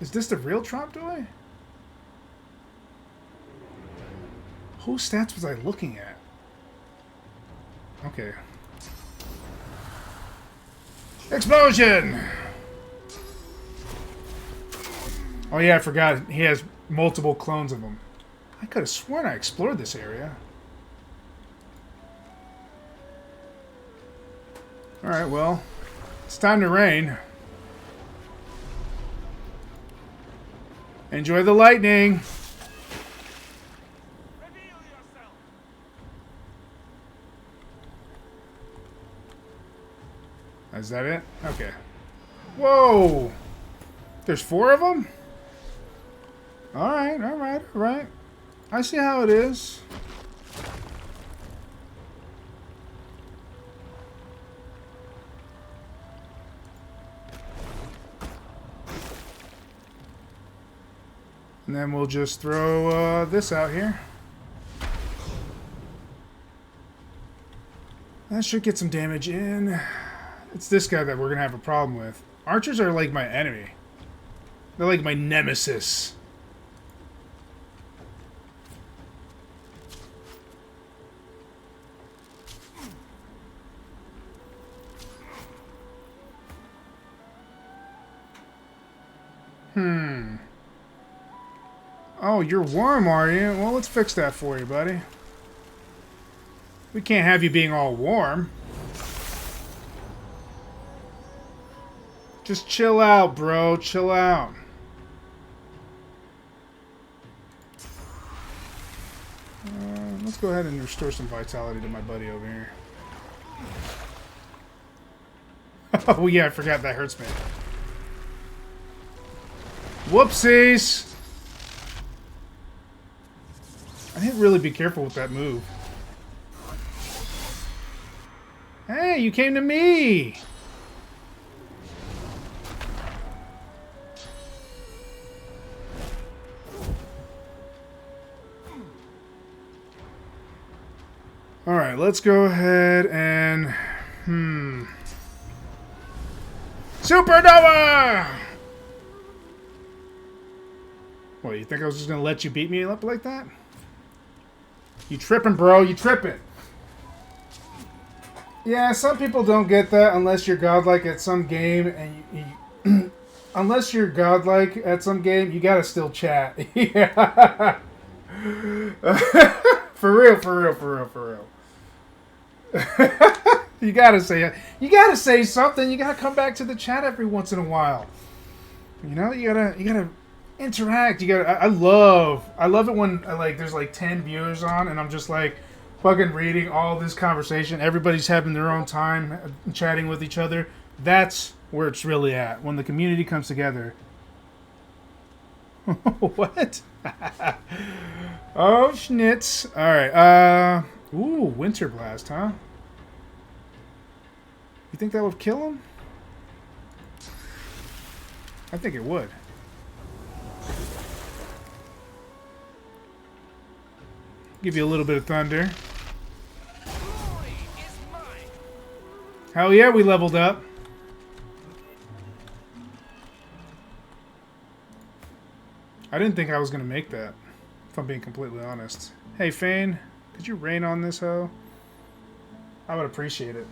A: Is this the real Trump toy? Whose stats was I looking at? Okay. Explosion! Oh yeah, I forgot. He has multiple clones of them. I could have sworn I explored this area. Alright, well. It's time to rain. Enjoy the lightning! Is that it? Okay. Whoa! There's 4 of them? Alright. I see how it is. And then we'll just throw this out here. That should get some damage in. It's this guy that we're going to have a problem with. Archers are like my enemy. They're like my nemesis. Oh, you're warm, are you? Well, let's fix that for you, buddy. We can't have you being all warm. Just chill out, bro. Chill out. Let's go ahead and restore some vitality to my buddy over here. Oh, yeah, I forgot that hurts me. Whoopsies! I didn't really be careful with that move. Hey, you came to me! Alright, let's go ahead and... Supernova! What, you think I was just gonna let you beat me up like that? You tripping, bro. You tripping. Yeah, some people don't get that unless you're godlike at some game, and unless you're godlike at some game, you gotta still chat. Yeah. For real, for real, for real, for real. You gotta say something. You gotta come back to the chat every once in a while. You know, you gotta interact. I love it when like there's like 10 viewers on, and I'm just like fucking reading all this conversation. Everybody's having their own time chatting with each other. That's where it's really at, when the community comes together. What? Oh, schnitz. Alright, ooh, Winter Blast, huh? You think that would kill him? I think it would. Give you a little bit of thunder. Hell yeah, we leveled up. I didn't think I was going to make that, if I'm being completely honest. Hey, Fane, could you rain on this hoe? I would appreciate it.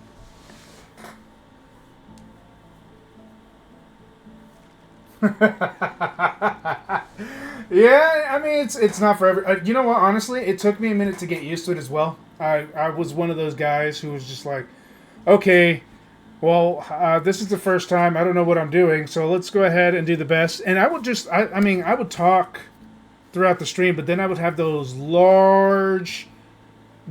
A: Yeah, I mean, it's not for every... you know what, honestly, it took me a minute to get used to it as well. I was one of those guys who was just like, okay, well, this is the first time, I don't know what I'm doing, so let's go ahead and do the best. And I would just, I mean, I would talk throughout the stream, but then I would have those large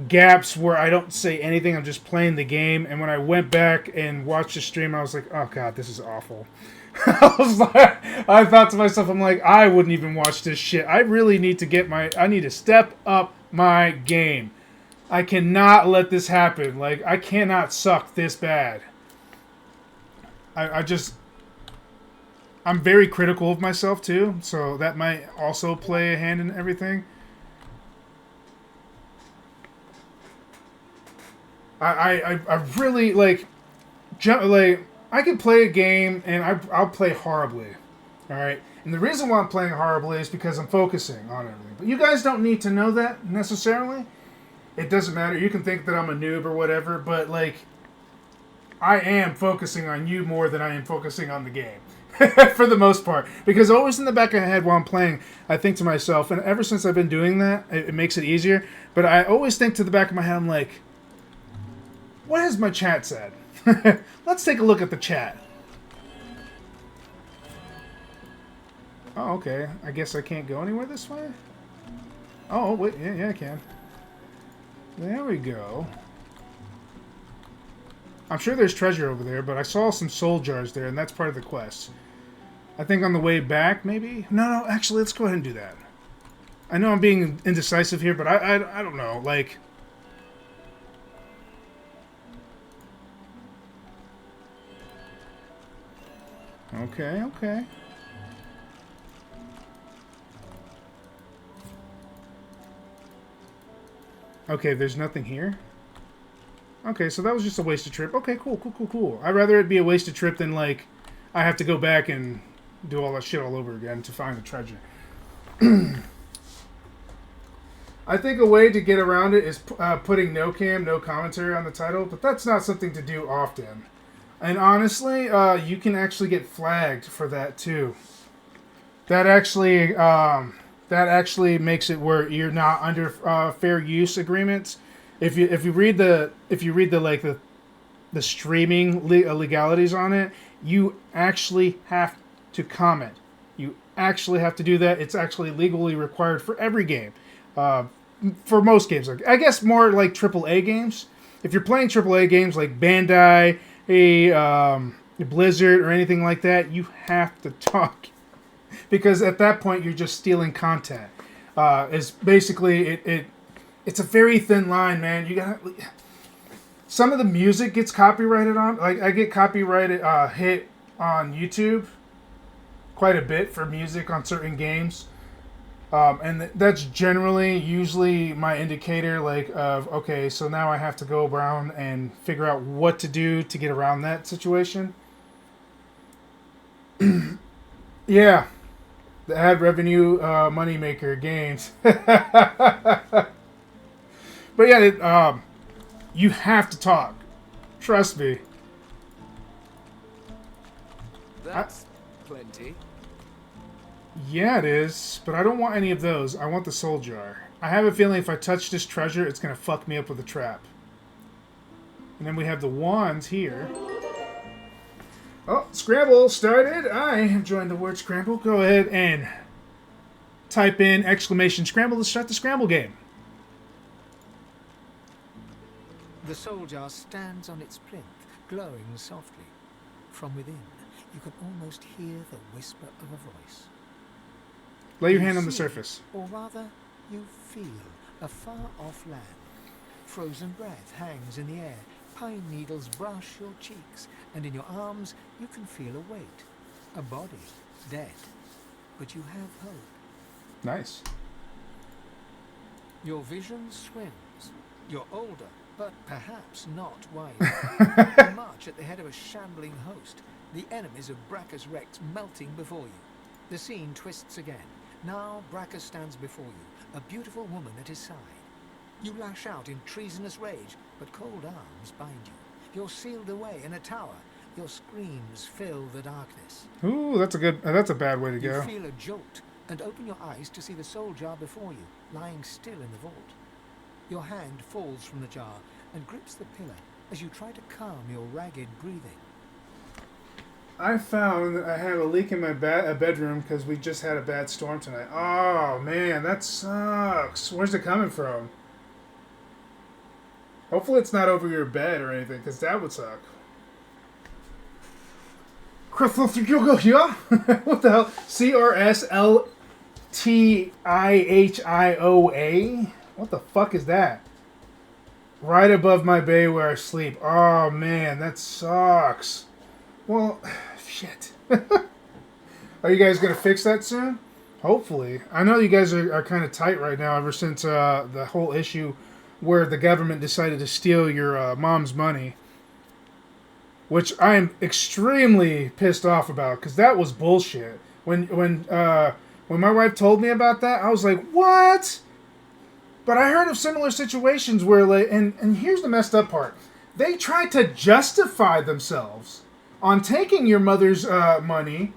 A: gaps where I don't say anything, I'm just playing the game. And when I went back and watched the stream, I was like, oh god, this is awful. I thought to myself, I'm like, I wouldn't even watch this shit. I really need to I need to step up my game. I cannot let this happen. Like, I cannot suck this bad. I'm very critical of myself too, so that might also play a hand in everything. I really like I can play a game and I'll play horribly, all right. And the reason why I'm playing horribly is because I'm focusing on everything. But you guys don't need to know that necessarily. It doesn't matter. You can think that I'm a noob or whatever, but like, I am focusing on you more than I am focusing on the game. For the most part. Because always in the back of my head while I'm playing, I think to myself, and ever since I've been doing that, it makes it easier, but I always think to the back of my head, I'm like, what has my chat said? Let's take a look at the chat. Oh, okay. I guess I can't go anywhere this way? Oh, wait. Yeah, I can. There we go. I'm sure there's treasure over there, but I saw some soul jars there, and that's part of the quest. I think on the way back, maybe? No, actually, let's go ahead and do that. I know I'm being indecisive here, but I don't know. Like... Okay. Okay, there's nothing here. Okay, so that was just a wasted trip. Okay, cool. I'd rather it be a wasted trip than, like, I have to go back and do all that shit all over again to find the treasure. I think a way to get around it is putting no commentary on the title, but that's not something to do often. And honestly, you can actually get flagged for that too. That actually makes it where you're not under fair use agreements. If you read the streaming legalities on it, you actually have to comment. You actually have to do that. It's actually legally required for every game. For most games, I guess more like AAA games. If you're playing AAA games like Bandai, Blizzard, or anything like that, you have to talk, because at that point you're just stealing content. It's basically it's a very thin line, man. You got some of the music gets copyrighted on. Like, I get copyrighted hit on YouTube quite a bit for music on certain games. And that's usually my indicator, like, of, okay, so now I have to go around and figure out what to do to get around that situation. Yeah. The ad revenue moneymaker games. But yeah, you have to talk. Trust me.
B: That's plenty.
A: Yeah, it is, but I don't want any of those. I want the soul jar. I have a feeling if I touch this treasure, it's going to fuck me up with a trap. And then we have the wands here. Oh, Scramble started. I have joined the word Scramble. Go ahead and type in exclamation Scramble to start the Scramble game.
F: The soul jar stands on its plinth, glowing softly. From within, you can almost hear the whisper of a voice.
A: Lay your
F: You
A: hand on the
F: see,
A: surface.
F: Or rather, you feel a far-off land. Frozen breath hangs in the air. Pine needles brush your cheeks, and in your arms you can feel a weight. A body, dead. But you have hope.
A: Nice.
F: Your vision swims. You're older, but perhaps not wiser. You march at the head of a shambling host. The enemies of Bracchus Rex melting before you. The scene twists again. Now Bracchus stands before you, a beautiful woman at his side. You lash out in treasonous rage, but cold arms bind you. You're sealed away in a tower. Your screams fill the darkness.
A: Ooh, that's a bad way to go.
F: You feel a jolt and open your eyes to see the soul jar before you, lying still in the vault. Your hand falls from the jar and grips the pillar as you try to calm your ragged breathing.
A: I found that I have a leak in my bedroom because we just had a bad storm tonight. Oh, man, that sucks. Where's it coming from? Hopefully it's not over your bed or anything, because that would suck. What the hell? CRSLTIHIOA? What the fuck is that? Right above my bay where I sleep. Oh, man, that sucks. Well, shit. Are you guys going to fix that soon? Hopefully. I know you guys are kind of tight right now ever since the whole issue where the government decided to steal your mom's money. Which I am extremely pissed off about, because that was bullshit. When my wife told me about that, I was like, what? But I heard of similar situations where, like, and here's the messed up part. They tried to justify themselves on taking your mother's money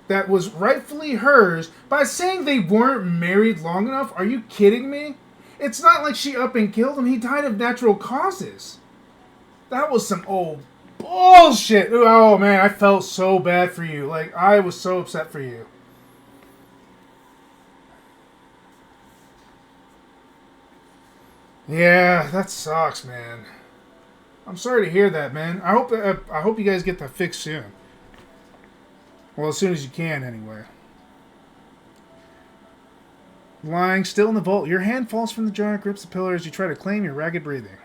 A: that was rightfully hers by saying they weren't married long enough. Are you kidding me? It's not like she up and killed him. He died of natural causes. That was some old bullshit. Oh, man, I felt so bad for you. Like, I was so upset for you. Yeah, that sucks, man. I'm sorry to hear that, man. I hope you guys get that fixed soon. Well, as soon as you can, anyway. Lying still in the vault, your hand falls from the jar and grips the pillar as you try to claim your ragged breathing.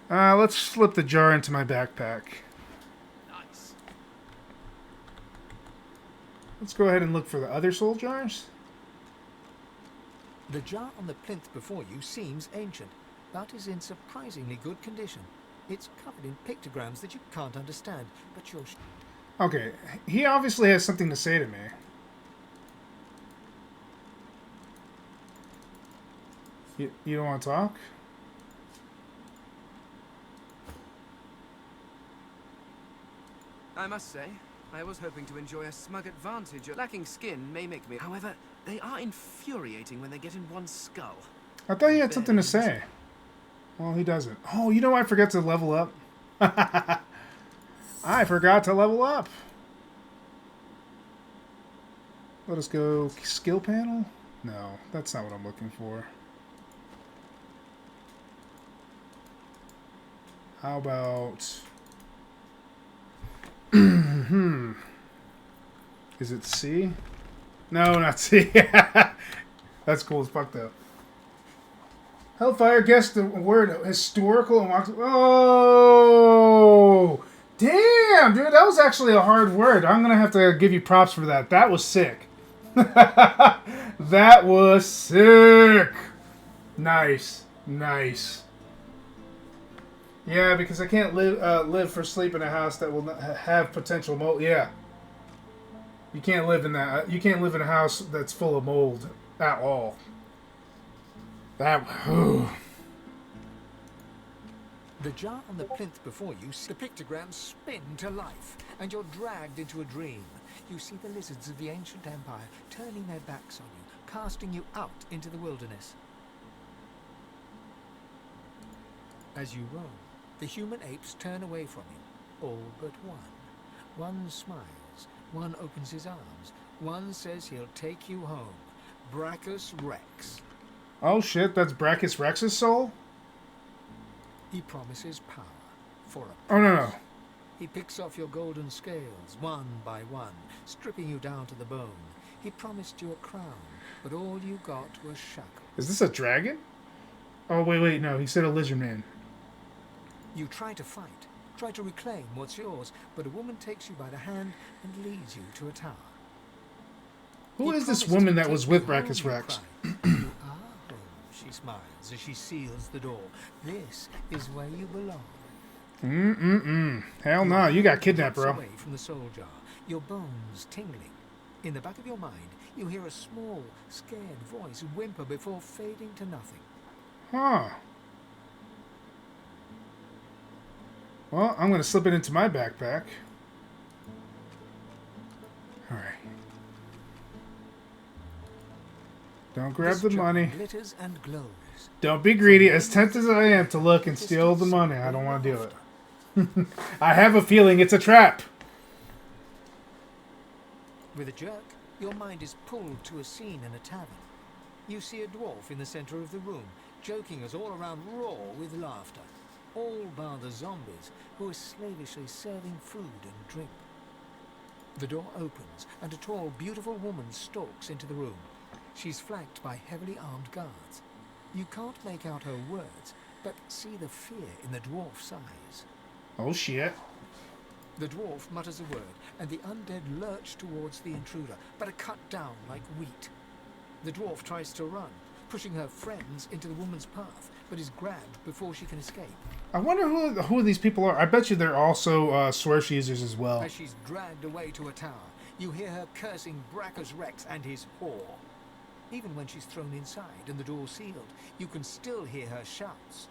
A: Let's slip the jar into my backpack.
B: Nice.
A: Let's go ahead and look for the other soul jars.
F: The jar on the plinth before you seems ancient, but is in surprisingly good condition. It's covered in pictograms that you can't understand, but you're...
A: Okay, he obviously has something to say to me. You don't want to talk?
B: I must say, I was hoping to enjoy a smug advantage. Lacking skin may make me... However, they are infuriating when they get in one's skull.
A: I thought he had something to say. Well, he doesn't. Oh, you know I forgot to level up? I forgot to level up. Let us go skill panel? No, that's not what I'm looking for. How about... Is it C? No, not C. That's cool as fuck, though. Hellfire guessed the word historical and walked... Oh! Damn, dude, that was actually a hard word. I'm going to have to give you props for that. That was sick. That was sick. Nice. Nice. Yeah, because I can't live for sleep in a house that will not have potential mold. Yeah. You can't live in that. You can't live in a house that's full of mold at all. That...
F: The jar on the plinth before you, the pictograms spin to life, and you're dragged into a dream. You see the lizards of the ancient empire turning their backs on you, casting you out into the wilderness. As you roam, the human apes turn away from you, all but one. One smiles, one opens his arms, one says he'll take you home. Brachus Rex.
A: Oh shit, that's Brachus Rex's soul?
F: He promises power for a
A: Oh, no,
F: price.
A: no.
F: He picks off your golden scales, one by one, stripping you down to the bone. He promised you a crown, but all you got was shackles.
A: Is this a dragon? Oh, wait, no. He said a lizard man.
F: You try to fight, try to reclaim what's yours, but a woman takes you by the hand and leads you to a tower.
A: Who
F: He
A: is this
F: promised
A: woman
F: to
A: that was
F: take
A: with
F: you home,
A: Brachus
F: you
A: Rex?
F: cry. You are home, she smiles as she seals the door. This is where you belong.
A: Hell no, you got kidnapped,
F: Drops
A: bro.
F: away from the soul jar, your bones tingling. In the back of your mind, you hear a small, scared voice whimper before fading to nothing.
A: Huh. Well, I'm going to slip it into my backpack. Alright. Don't grab
F: This
A: the
F: jar
A: money.
F: glitters and glows.
A: Don't be greedy. As tempted as I am to look and steal the money, I don't want to do it. I have a feeling it's a trap.
F: With a jerk, your mind is pulled to a scene in a tavern. You see a dwarf in the center of the room, joking us all around roar with laughter. All bar the zombies, who are slavishly serving food and drink. The door opens, and a tall, beautiful woman stalks into the room. She's flanked by heavily armed guards. You can't make out her words, but see the fear in the dwarf's eyes.
A: Oh shit.
F: The dwarf mutters a word, and the undead lurch towards the intruder, but are cut down like wheat. The dwarf tries to run, pushing her friends into the woman's path, but is grabbed before she can escape.
A: I wonder who these people are. I bet you they're also Swersh users as well.
F: As she's dragged away to a tower, you hear her cursing Brachus Rex and his whore. Even when she's thrown inside and the door sealed, you can still hear her shouts.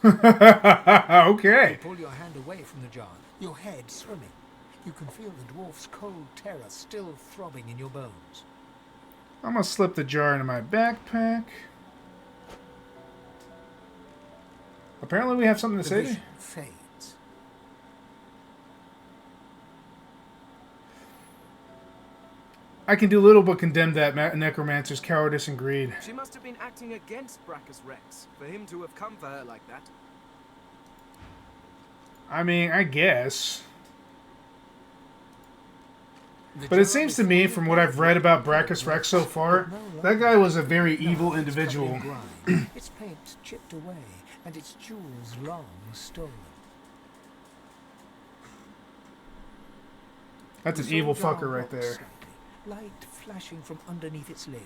A: Okay.
F: You pull your hand away from the jar, your head swimming. You can feel the dwarf's cold terror still throbbing in your bones.
A: I'm going to slip the jar into my backpack. Apparently we have something to
F: The
A: say to
F: vision fades.
A: I can do little but condemn that necromancer's cowardice and greed.
B: She must have been acting against Brachus Rex, for him to have come for her like that.
A: I mean, I guess. But it seems to me, from what I've read about Brachus Rex so far, that guy was a very evil individual.
F: Its paint chipped away, and its jewels long stolen.
A: That's an
F: The
A: evil
F: soul jar
A: fucker right
F: rocks
A: there.
F: slightly, light flashing from underneath its lid.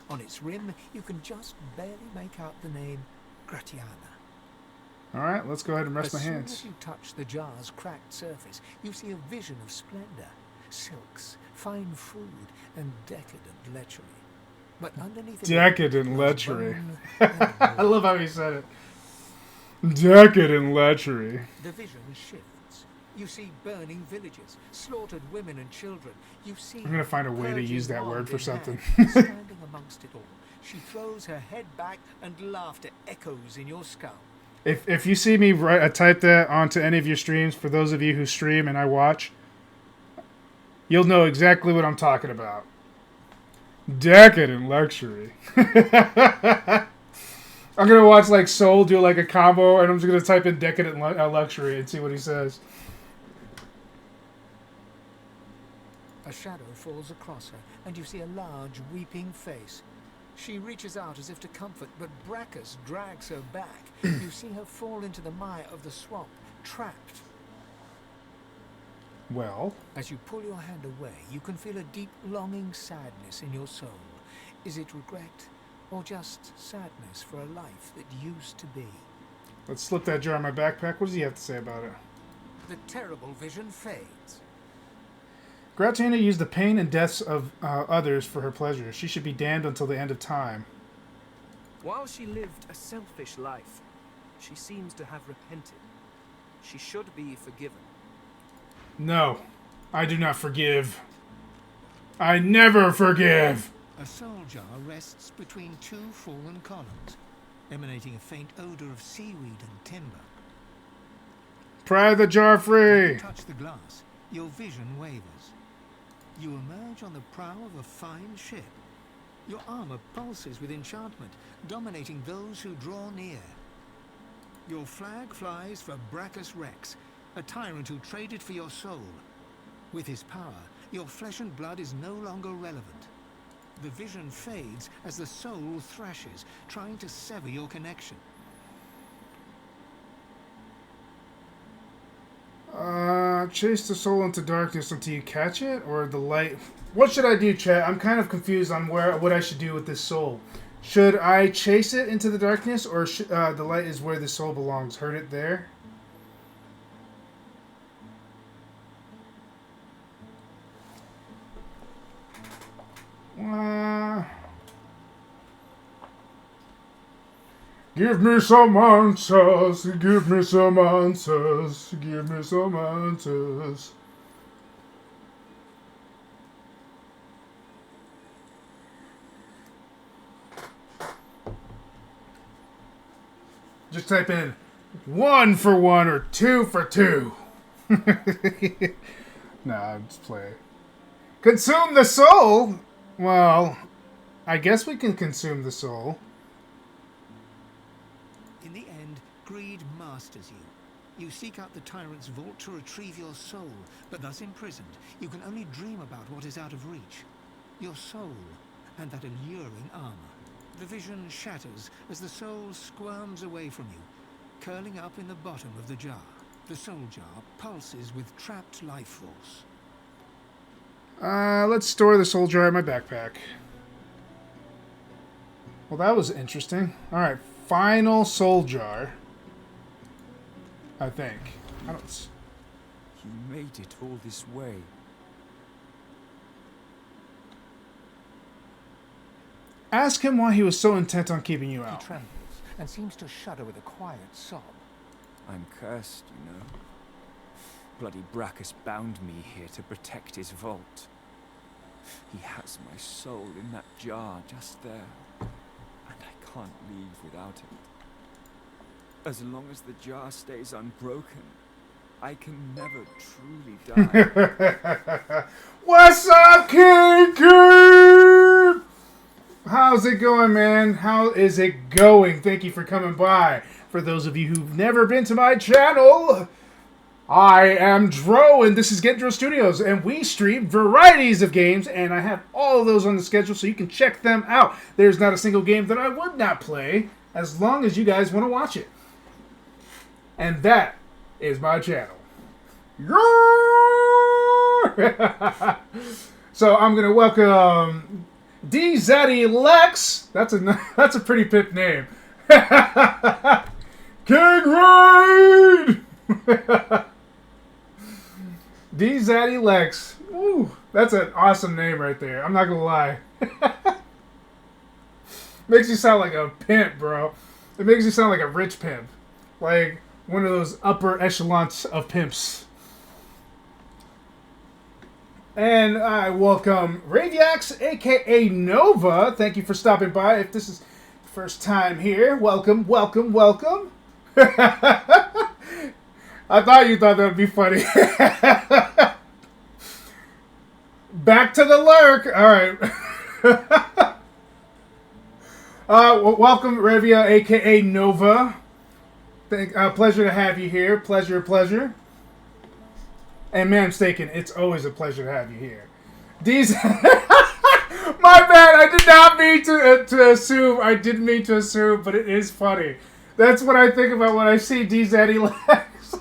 F: On its rim, you can just barely make out the name Gratiana.
A: Alright, let's go ahead and rest
F: As
A: my
F: soon
A: hands.
F: as you touch the jar's cracked surface, you see a vision of splendor, silks, fine food, and decadent lechery. But underneath it,
A: Decadent
F: was
A: lechery.
F: bone and
A: I
F: blood.
A: love how he said it. Decadent lechery.
F: The vision shifts. You see burning villages, slaughtered women and children. You see
A: I'm gonna find a way to
F: purging
A: use that
F: wand
A: word for
F: in
A: something.
F: hand, standing amongst it all. She throws her head back and laughter echoes in your skull.
A: If you see me type that onto any of your streams, for those of you who stream and I watch, you'll know exactly what I'm talking about. Decadent luxury. I'm gonna watch like Soul do like a combo, and I'm just gonna type in decadent luxury and see what he says.
F: A shadow falls across her, and you see a large, weeping face. She reaches out as if to comfort, but Brachus drags her back. You see her fall into the mire of the swamp, trapped.
A: Well,
F: As you pull your hand away, you can feel a deep, longing sadness in your soul. Is it regret, or just sadness for a life that used to be?
A: let's slip that jar in my backpack. What does he have to say about it?
F: The terrible vision fades.
A: Gratiana used the pain and deaths of others for her pleasure. She should be damned until the end of time.
B: While she lived a selfish life, she seems to have repented. She should be forgiven.
A: No, I do not forgive. I never forgive.
F: A soul jar rests between two fallen columns, emanating a faint odor of seaweed and timber.
A: Pry the jar
F: When
A: free.
F: you touch the glass, your vision wavers. You emerge on the prow of a fine ship. Your armor pulses with enchantment, dominating those who draw near. Your flag flies for Brachus Rex, a tyrant who traded for your soul. With his power, your flesh and blood is no longer relevant. The vision fades as the soul thrashes, trying to sever your connection.
A: Chase the soul into darkness until you catch it, or the light. What should I do, chat? I'm kind of confused on what I should do with this soul. Should I chase it into the darkness, or the light is where the soul belongs? Hurt it there? Give me some answers, give me some answers, give me some answers. Just type in 1 for 1 or 2 for 2. Nah, I'm just playing. Consume the soul? Well, I guess we can consume the soul.
F: In the end, greed masters you. You seek out the tyrant's vault to retrieve your soul, but thus imprisoned, you can only dream about what is out of reach. Your soul, and that alluring armor. The vision shatters as the soul squirms away from you, curling up in the bottom of the jar. The soul jar pulses with trapped life force.
A: Let's store the soul jar in my backpack. Well, that was interesting. Alright, final soul jar. I think. I don't...
H: You made it all this way.
A: Ask him why he was so intent on keeping you
F: He
A: out.
F: trembles and seems to shudder with a quiet sob.
H: I'm cursed, you know. Bloody Brachus bound me here to protect his vault. He has my soul in that jar just there, and I can't leave without it. As long as the jar stays unbroken, I can never truly die.
A: What's up, King Keep? How's it going, man? How is it going? Thank you for coming by. For those of you who've never been to my channel, I am Dro, and this is Gen-Dro Studios, and we stream varieties of games, and I have all of those on the schedule, so you can check them out. There's not a single game that I would not play, as long as you guys want to watch it. And that is my channel. So I'm going to welcome D-Zaddy Lex. That's a pretty pip name. King Raid! D-Zaddy Lex. Ooh, that's an awesome name right there. I'm not gonna lie. Makes you sound like a pimp, bro. It makes you sound like a rich pimp. Like one of those upper echelons of pimps. And I welcome Raviax, aka Nova. Thank you for stopping by. If this is your first time here, welcome, welcome, welcome. I thought you thought that would be funny. Back to the lurk. All right. Welcome, Revia, a.k.a. Nova. Pleasure to have you here. Pleasure. And man, mistaken, it's always a pleasure to have you here. These... My bad, I did not mean to assume. I didn't mean to assume, but it is funny. That's what I think about when I see D-Zaddy Lex.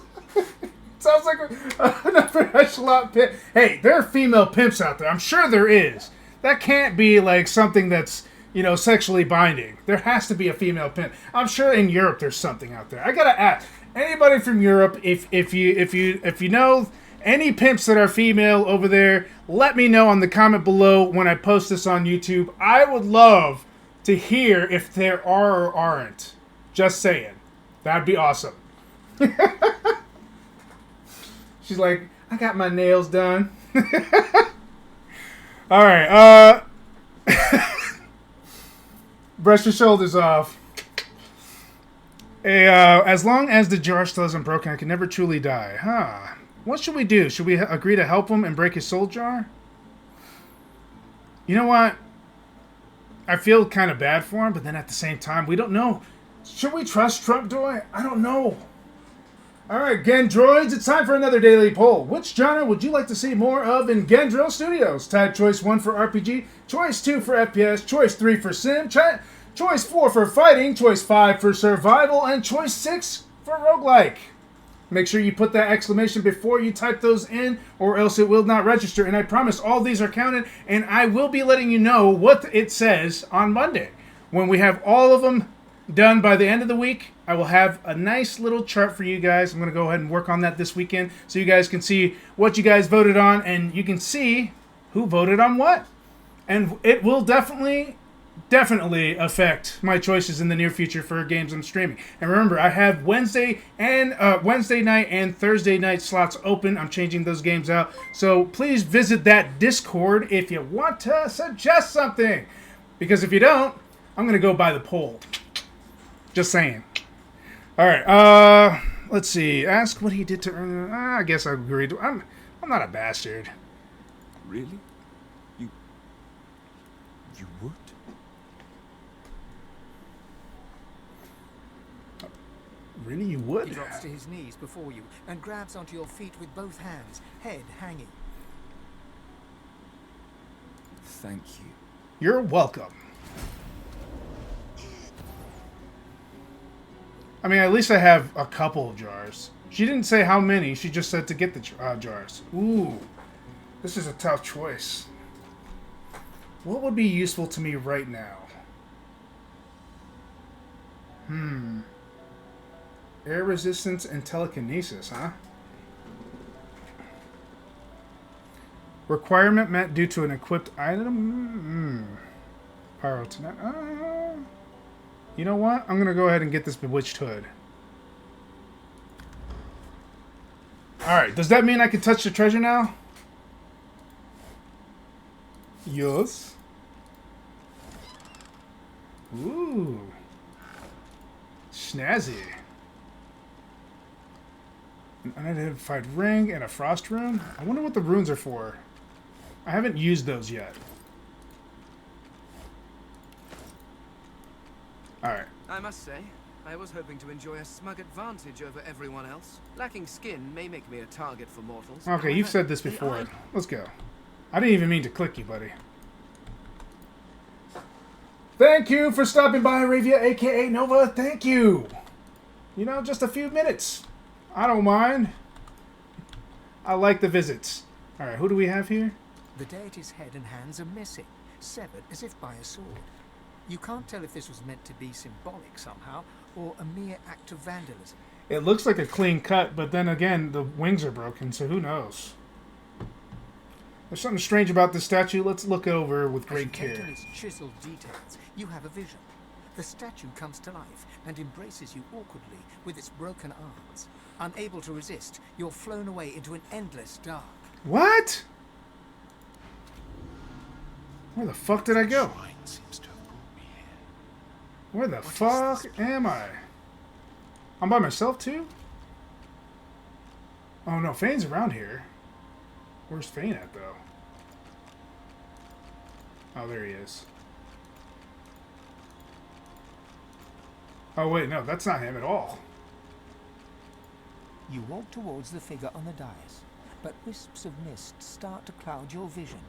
A: Sounds like an upper echelon pimp. Hey, there are female pimps out there. I'm sure there is. That can't be like something that's, you know, sexually binding. There has to be a female pimp. I'm sure in Europe there's something out there. I gotta ask anybody from Europe if you know any pimps that are female over there, let me know on the comment below when I post this on YouTube. I would love to hear if there are or aren't. Just saying. That'd be awesome. She's like, I got my nails done. All right. Brush your shoulders off. As long as the jar still isn't broken, I can never truly die. Huh. What should we do? Should we agree to help him and break his soul jar? You know what? I feel kind of bad for him, but then at the same time, we don't know. Should we trust Trump Doy? I don't know. Alright, Gen-Droids, it's time for another daily poll. Which genre would you like to see more of in Gen-Dro Studios? Type choice 1 for RPG, choice 2 for FPS, choice 3 for Sim, choice 4 for Fighting, choice 5 for Survival, and choice 6 for Roguelike. Make sure you put that exclamation before you type those in, or else it will not register. And I promise all these are counted, and I will be letting you know what it says on Monday. When we have all of them done by the end of the week, I will have a nice little chart for you guys. I'm going to go ahead and work on that this weekend so you guys can see what you guys voted on, and you can see who voted on what. And it will definitely affect my choices in the near future for games I'm streaming. And remember, I have Wednesday night and Thursday night slots open. I'm changing those games out. So please visit that Discord if you want to suggest something. Because if you don't, I'm going to go by the poll. Just saying. Alright, let's see. Ask what he did to earn... I guess I agreed. I'm not a bastard.
H: Really? You would?
A: Really, you would?
F: He drops to his knees before you and grabs onto your feet with both hands, head hanging.
H: Thank you.
A: You're welcome. I mean, at least I have a couple of jars. She didn't say how many. She just said to get the jars. Ooh. This is a tough choice. What would be useful to me right now? Air resistance and telekinesis, huh? Requirement met due to an equipped item? Pyrokinetic. You know what? I'm going to go ahead and get this Bewitched Hood. Alright, does that mean I can touch the treasure now? Yes. Ooh. Snazzy. An unidentified ring and a frost rune? I wonder what the runes are for. I haven't used those yet. Alright.
B: I must say, I was hoping to enjoy a smug advantage over everyone else. Lacking skin may make me a target for mortals.
A: Okay, you've said this before. Let's go. I didn't even mean to click you, buddy. Thank you for stopping by, Ravia, aka Nova. Thank you. You know, just a few minutes. I don't mind. I like the visits. Alright, who do we have here?
F: The deity's head and hands are missing, severed as if by a sword. You can't tell if this was meant to be symbolic somehow, or a mere act of vandalism.
A: It looks like a clean cut, but then again, the wings are broken, so who knows? There's something strange about this statue. Let's look over with great care.
F: As you get to its chiseled details, you have a vision. The statue comes to life and embraces you awkwardly with its broken arms. Unable to resist, you're flown away into an endless dark.
A: What? Where the fuck did I go? Where the fuck am I? I'm by myself too? Oh no, Fane's around here. Where's Fane at though? Oh, there he is. Oh wait, no, that's not him at all.
F: You walk towards the figure on the dais, but wisps of mist start to cloud your vision.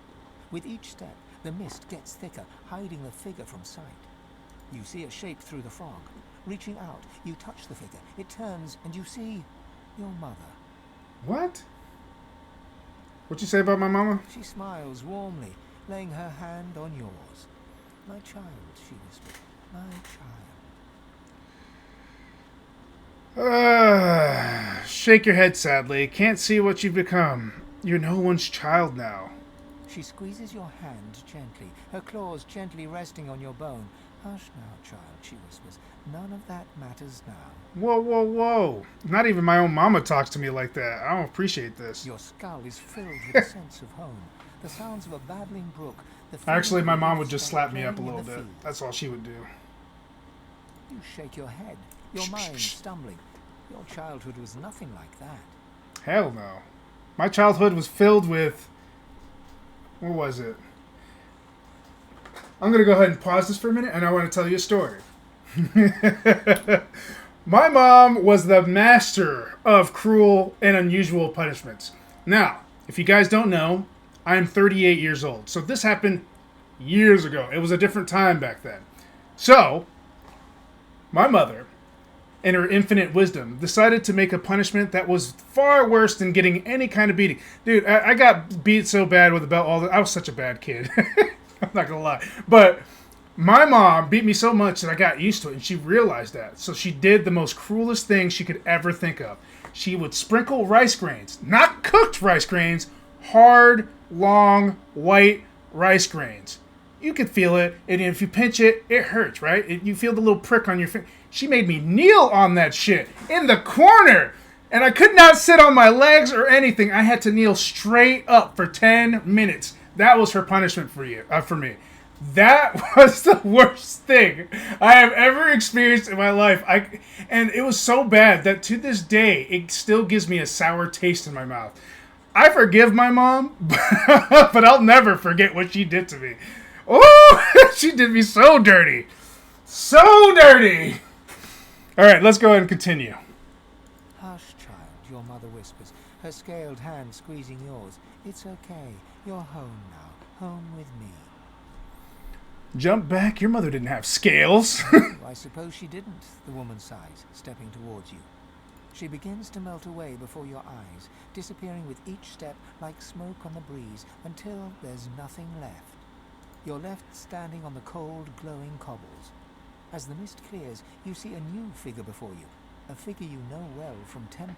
F: With each step, the mist gets thicker, hiding the figure from sight. You see a shape through the fog. Reaching out, you touch the figure. It turns, and you see your mother.
A: What? What'd you say about my mama?
F: She smiles warmly, laying her hand on yours. My child, she whispered. My child.
A: Shake your head sadly. Can't see what you've become. You're no one's child now.
F: She squeezes your hand gently, her claws gently resting on your bone. Hush now, child, she whispers. None of that matters now.
A: Whoa, whoa, whoa. Not even my own mama talks to me like that. I don't appreciate this.
F: Your skull is filled with a sense of home. The sounds of a babbling brook. The feeling
A: Actually,
F: of
A: my
F: a
A: mom
F: little
A: would just
F: stag
A: slap me up a
F: playing in
A: little
F: the
A: bit.
F: field.
A: That's all she would do.
F: You shake your head, your mind stumbling. Your childhood was nothing like that.
A: Hell no. My childhood was filled with... What was it? I'm going to go ahead and pause this for a minute, and I want to tell you a story. My mom was the master of cruel and unusual punishments. Now, if you guys don't know, I'm 38 years old. So this happened years ago. It was a different time back then. So, my mother, in her infinite wisdom, decided to make a punishment that was far worse than getting any kind of beating. Dude, I got beat so bad with a belt. I was such a bad kid. I'm not going to lie. But my mom beat me so much that I got used to it, and she realized that. So she did the most cruelest thing she could ever think of. She would sprinkle rice grains, not cooked rice grains, hard, long, white rice grains. You could feel it, and if you pinch it, it hurts, right? You feel the little prick on your finger. She made me kneel on that shit in the corner, and I could not sit on my legs or anything. I had to kneel straight up for 10 minutes. That was her punishment for me. That was the worst thing I have ever experienced in my life. And it was so bad that to this day, it still gives me a sour taste in my mouth. I forgive my mom, but I'll never forget what she did to me. Oh, she did me so dirty. So dirty. All right, let's go ahead and continue.
F: Hush, child, your mother whispers, her scaled hand squeezing yours. It's okay. You're home now. Home with me.
A: Jump back. Your mother didn't have scales.
F: I suppose she didn't, the woman sighs, stepping towards you. She begins to melt away before your eyes, disappearing with each step like smoke on the breeze until there's nothing left. You're left standing on the cold, glowing cobbles. As the mist clears, you see a new figure before you, a figure you know well from temples.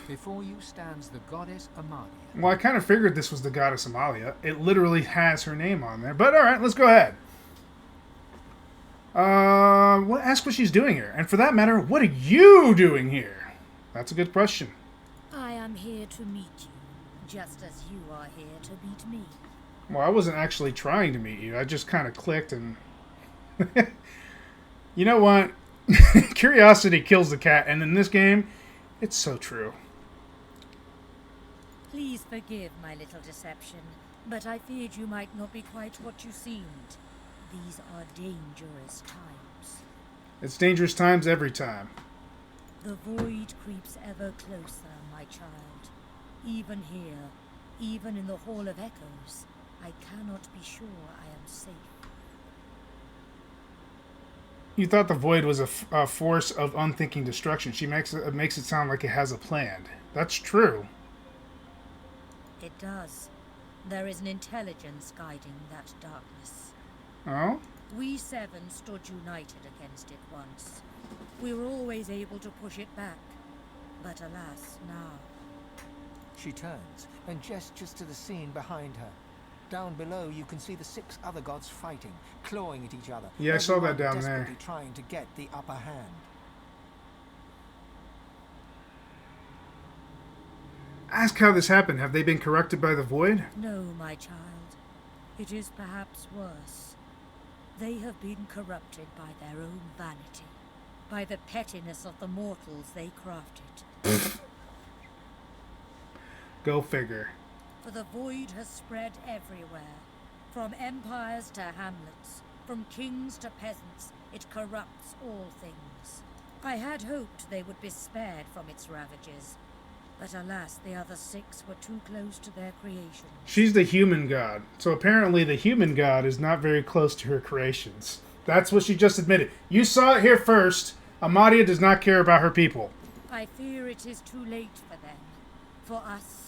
F: Before you stands the goddess Amalia.
A: Well, I kind of figured this was the goddess Amalia. It literally has her name on there. But all right, let's go ahead. Ask what she's doing here. And for that matter, what are you doing here? That's a good question.
I: I am here to meet you, just as you are here to meet me.
A: Well, I wasn't actually trying to meet you. I just kind of clicked and... You know what? Curiosity kills the cat. And in this game, it's so true.
I: Please forgive my little deception, but I feared you might not be quite what you seemed. These are dangerous times.
A: It's dangerous times every time.
I: The void creeps ever closer, my child. Even here, even in the Hall of Echoes, I cannot be sure I am safe.
A: You thought the void was a force of unthinking destruction. She makes it sound like it has a plan. That's true.
I: It does. There is an intelligence guiding that darkness.
A: Oh?
I: We seven stood united against it once. We were always able to push it back. But alas, now...
F: She turns and gestures to the scene behind her. Down below, you can see the 6 other gods fighting, clawing at each other.
A: Yeah, I saw that
F: Everyone
A: down there.
F: desperately trying to get the upper hand.
A: Ask how this happened. Have they been corrupted by the void?
I: No, my child. It is perhaps worse. They have been corrupted by their own vanity, by the pettiness of the mortals they crafted.
A: Go figure.
I: For the void has spread everywhere. From empires to hamlets, from kings to peasants, it corrupts all things. I had hoped they would be spared from its ravages, but alas, the other 6 were too close to their creation.
A: She's the human god. So apparently the human god is not very close to her creations. That's what she just admitted. You saw it here first. Amadia does not care about her people.
I: I fear it is too late for them, for us.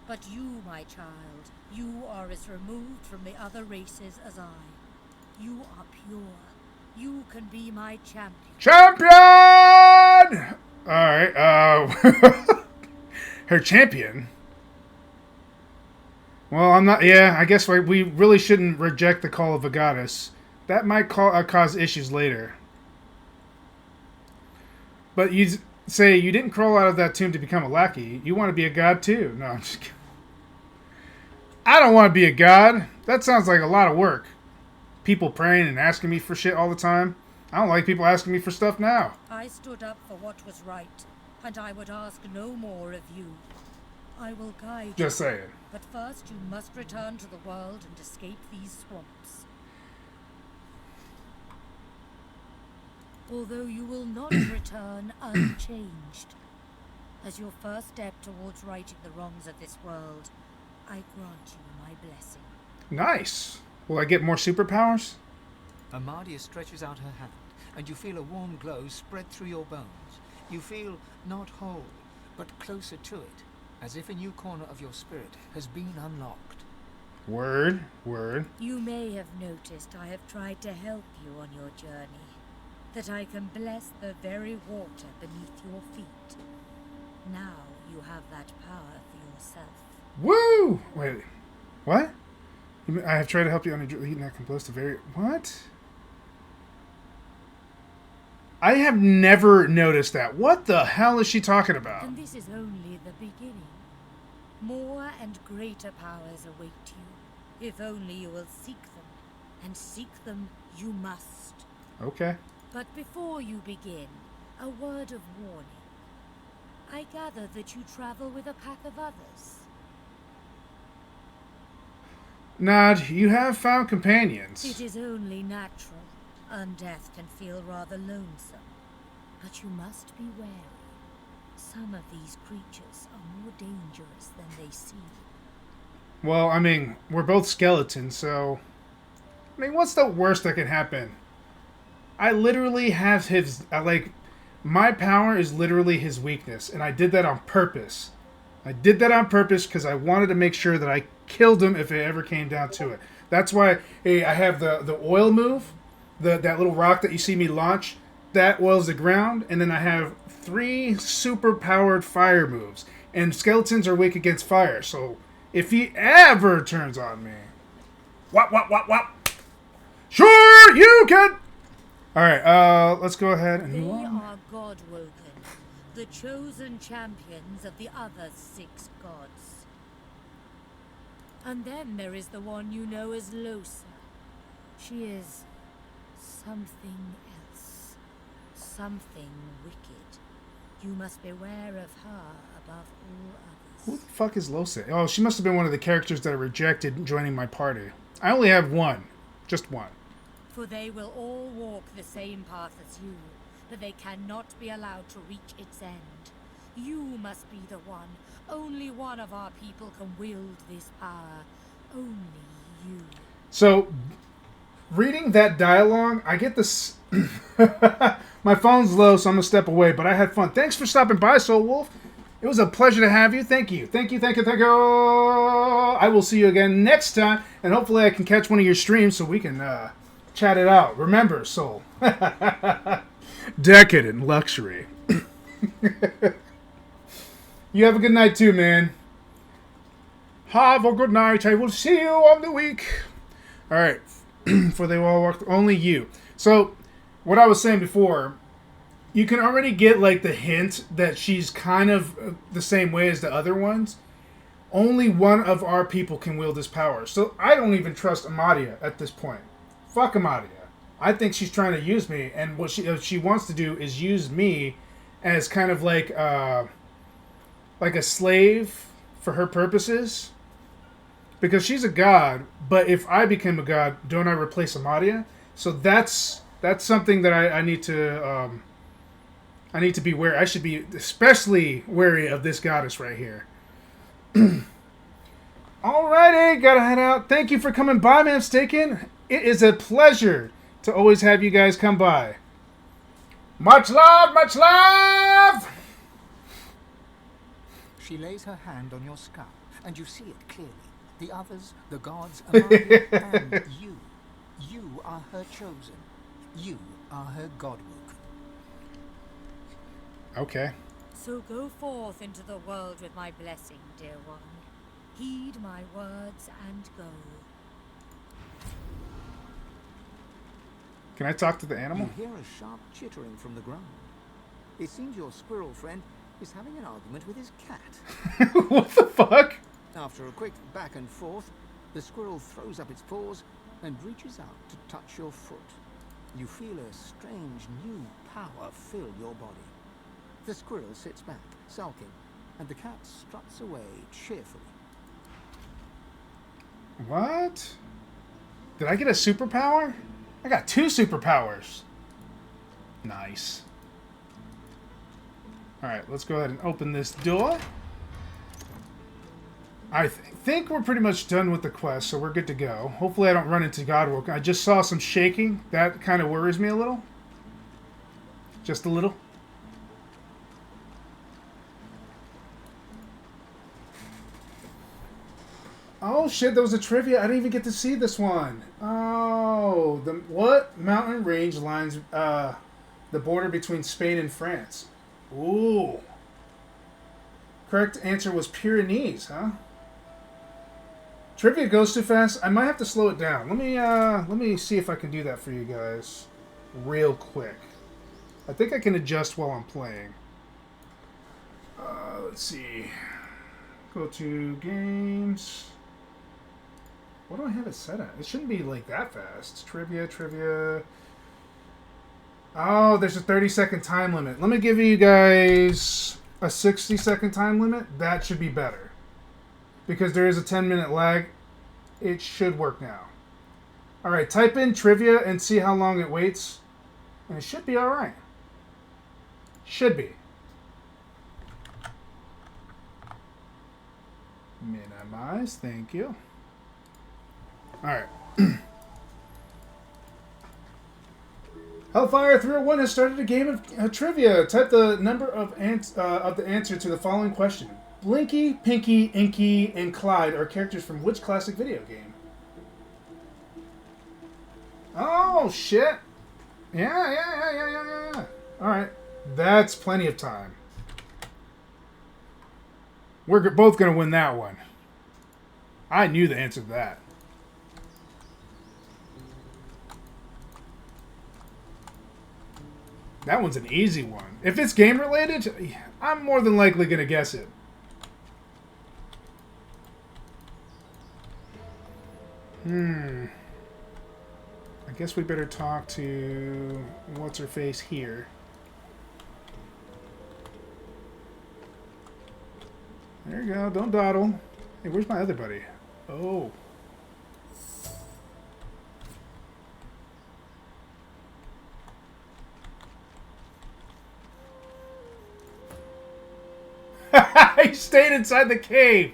I: But you, my child, you are as removed from the other races as I. You are pure. You can be my champion.
A: Champion! Alright, her champion? Well, I'm not... Yeah, I guess we really shouldn't reject the call of a goddess. That might cause issues later. But you say you didn't crawl out of that tomb to become a lackey. You want to be a god too. No, I'm just kidding. I don't want to be a god. That sounds like a lot of work. People praying and asking me for shit all the time. I don't like people asking me for stuff now.
I: I stood up for what was right, and I would ask no more of you. I will guide you.
A: Just saying.
I: But first you must return to the world and escape these swamps. Although you will not return unchanged. As your first step towards righting the wrongs of this world, I grant you my blessing.
A: Nice. Will I get more superpowers?
F: Amadia stretches out her hand, and you feel a warm glow spread through your bones. You feel not whole, but closer to it, as if a new corner of your spirit has been unlocked.
A: Word, word.
I: You may have noticed I have tried to help you on your journey. That I can bless the very water beneath your feet. Now you have that power for yourself.
A: Woo! Wait, what? You mean I have tried to help you on a journey that can bless the very... What? I have never noticed that. What the hell is she talking about?
I: And this is only the beginning. More and greater powers await you, if only you will seek them. And seek them you must.
A: Okay.
I: But before you begin, a word of warning. I gather that you travel with a pack of others.
A: Nod, you have found companions.
I: It is only natural. Undeath can feel rather lonesome. But you must be wary. Some of these creatures are more dangerous than they seem.
A: Well, I mean, we're both skeletons, so... I mean, what's the worst that can happen? I literally have his... my power is literally his weakness, and I did that on purpose. I did that on purpose because I wanted to make sure that I killed him if it ever came down to it. That's why I have the oil move, that little rock that you see me launch, that oils the ground, and then I have 3 super-powered fire moves. And skeletons are weak against fire, so if he ever turns on me... Whop, whop, whop, whop! Sure, you can... Alright, let's go ahead and move on.
I: They are God-woken, the chosen champions of the other 6 gods. And then there is the one you know as Losa. She is something else. Something wicked. You must beware of her above all others.
A: Who the fuck is Losa? Oh, she must have been one of the characters that I rejected joining my party. I only have one. Just one.
I: For they will all walk the same path as you, but they cannot be allowed to reach its end. You must be the one. Only one of our people can wield this power. Only you.
A: So, reading that dialogue, I get this... My phone's low, so I'm going to step away, but I had fun. Thanks for stopping by, Soul Wolf. It was a pleasure to have you. Thank you. Thank you, thank you, thank you. I will see you again next time, and hopefully I can catch one of your streams so we can chat it out. Remember, Soul. Decadent luxury. You have a good night too, man. Have a good night. I will see you on the week. Alright. For they will all walk... Only you. So, what I was saying before, you can already get, like, the hint that she's kind of the same way as the other ones. Only one of our people can wield this power. So, I don't even trust Amadia at this point. Fuck Amadia. I think she's trying to use me, and what she wants to do is use me as kind of like a slave for her purposes. Because she's a god, but if I become a god, don't I replace Amadia? So that's something that I need to be wary. I should be especially wary of this goddess right here. Alrighty, gotta head out. Thank you for coming by, man. Staken. It is a pleasure to always have you guys come by. Much love, much love!
F: She lays her hand on your skull, and you see it clearly. The others, the gods, Amadia, and you. You are her chosen. You are her godwoken.
A: Okay.
I: So go forth into the world with my blessing, dear one. Heed my words and go.
A: Can I talk to the animal?
F: You hear a sharp chittering from the ground. It seems your squirrel friend is having an argument with his cat.
A: What the fuck?
F: After a quick back and forth, the squirrel throws up its paws and reaches out to touch your foot. You feel a strange new power fill your body. The squirrel sits back, sulking, and the cat struts away cheerfully.
A: What? Did I get a superpower? I got 2 superpowers. Nice. Alright, let's go ahead and open this door. I think we're pretty much done with the quest, so we're good to go. Hopefully I don't run into Godwalk. I just saw some shaking. That kind of worries me a little. Just a little. Oh shit, that was a trivia. I didn't even get to see this one. Oh, what mountain range lines the border between Spain and France? Ooh. Correct answer was Pyrenees, huh? Trivia goes too fast. I might have to slow it down. Let me see if I can do that for you guys real quick. I think I can adjust while I'm playing. Let's see. Go to games. What do I have it set at? It shouldn't be like that fast. Trivia. Oh, there's a 30-second time limit. Let me give you guys a 60-second time limit. That should be better. Because there is a 10-minute lag. It should work now. Alright, type in trivia and see how long it waits. And it should be alright. Should be. Minimize, thank you. Alright. Hellfire 301 has started a game of trivia. Type the number of the answer to the following question. Blinky, Pinky, Inky, and Clyde are characters from which classic video game? Oh, shit. Yeah. Alright. That's plenty of time. We're both going to win that one. I knew the answer to that. That one's an easy one. If it's game related, I'm more than likely going to guess it. I guess we better talk to what's-her-face here. There you go. Don't dawdle. Hey, where's my other buddy? Oh. He stayed inside the cave.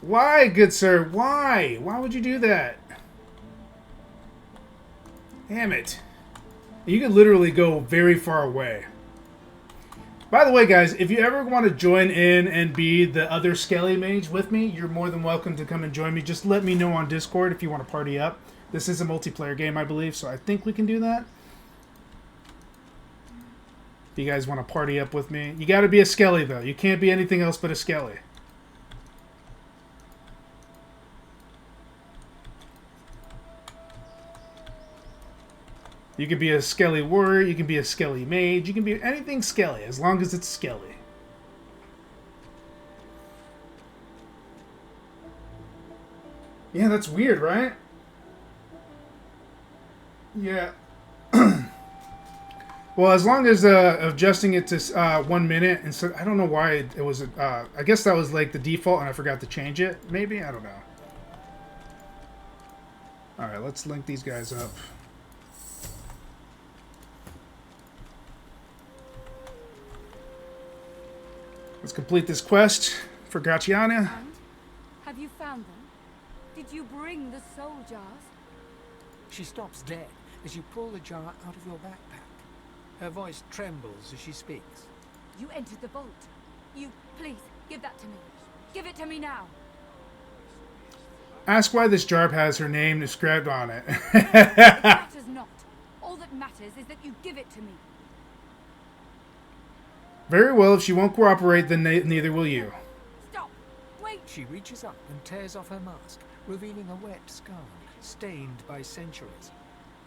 A: Why, good sir? Why? Why would you do that? Damn it. You could literally go very far away. By the way, guys, if you ever want to join in and be the other Skelly Mage with me, you're more than welcome to come and join me. Just let me know on Discord if you want to party up. This is a multiplayer game, I believe, so I think we can do that. If you guys want to party up with me. You got to be a Skelly, though. You can't be anything else but a Skelly. You can be a Skelly warrior, you can be a Skelly mage, you can be anything Skelly, as long as it's Skelly. Yeah, that's weird, right? Yeah. Well, as long as adjusting it to 1 minute, and so I don't know why it was. I guess that was like the default, and I forgot to change it. Maybe, I don't know. All right, let's link these guys up. Let's complete this quest for Gratiana.
E: And have you found them? Did you bring the soul jars?
F: She stops dead as you pull the jar out of your backpack. Her voice trembles as she speaks.
E: You entered the vault. Please, give that to me. Give it to me now.
A: Ask why this jar has her name inscribed on it.
E: It matters not. All that matters is that you give it to me.
A: Very well, if she won't cooperate, then neither will you.
E: Stop! Wait!
F: She reaches up and tears off her mask, revealing a wet scar, stained by centuries.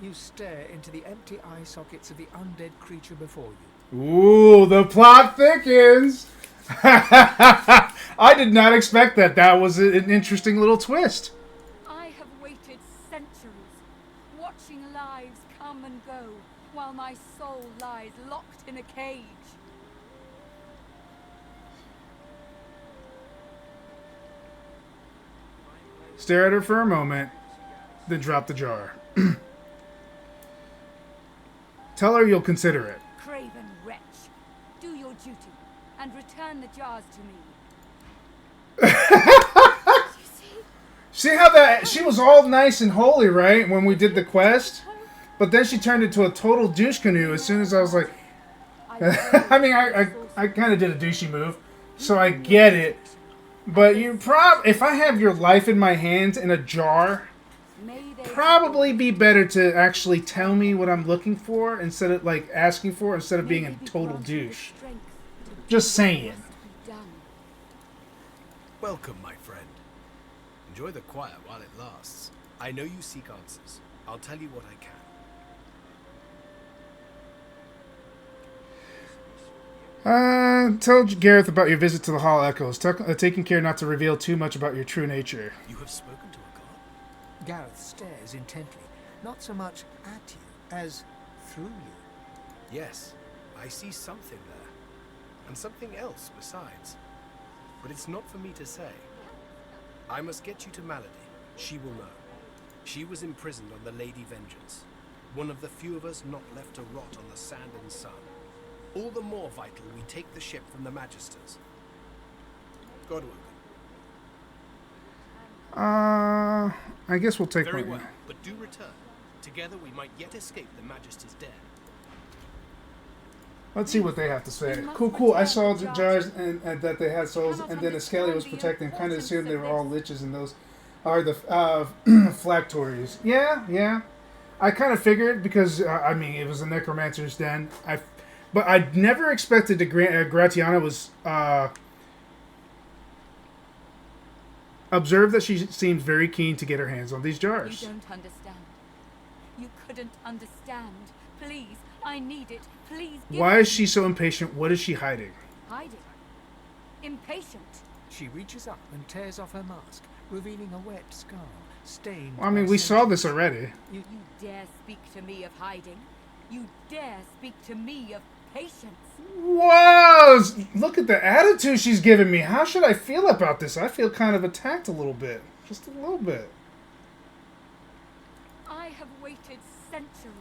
F: You stare into the empty eye sockets of the undead creature before you.
A: Ooh, the plot thickens. I did not expect that. That was an interesting little twist.
E: I have waited centuries, watching lives come and go, while my soul lies locked in a cage.
A: Stare at her for a moment, then drop the jar. Tell her you'll consider it.
E: Craven wretch, do your duty and return the jars to me.
A: See how that she was all nice and holy, right, when we did the quest? But then she turned into a total douche canoe as soon as I was like... I mean, I kind of did a douchey move, so I get it. But if I have your life in my hands in a jar, probably be better to actually tell me what I'm looking for instead of like asking for instead of being a total douche. Just saying.
G: Welcome, my friend. Enjoy the quiet while it lasts. I know you seek answers. I'll tell you what I can.
A: Tell Gareth about your visit to the Hall Echoes, taking care not to reveal too much about your true nature.
G: You have spoken to a god?
F: Gareth stares intently, not so much at you as through you.
G: Yes, I see something there. And something else besides. But it's not for me to say. I must get you to Malady. She will know. She was imprisoned on the Lady Vengeance. One of the few of us not left to rot on the sand and sun. All the more vital we take the ship from the Magisters. Godwin.
A: I guess we'll take
G: Very
A: one.
G: well, but do return. Together we might yet escape the Magister's den.
A: Let's see what they have to say. Cool. I saw the jars and that they had souls, and then the Skelly was protecting. Kind of assumed they were all liches, and those are the phylacteries. Yeah. I kind of figured because I mean it was a necromancer's den. But I never expected Gratiana was observed that she seems very keen to get her hands on these jars.
E: You don't understand. You couldn't understand. Please, I need it. Please give
A: Why
E: it.
A: is she so impatient? What is she hiding?
E: Hiding. Impatient.
F: She reaches up and tears off her mask, revealing a wet scar, stained.
A: Well, I mean,
F: by
A: we saw
F: centuries.
A: this already.
E: You dare speak to me of hiding? You dare speak to me of patience?
A: Whoa! Look at the attitude she's giving me. How should I feel about this? I feel kind of attacked a little bit. Just a little bit.
E: I have waited centuries,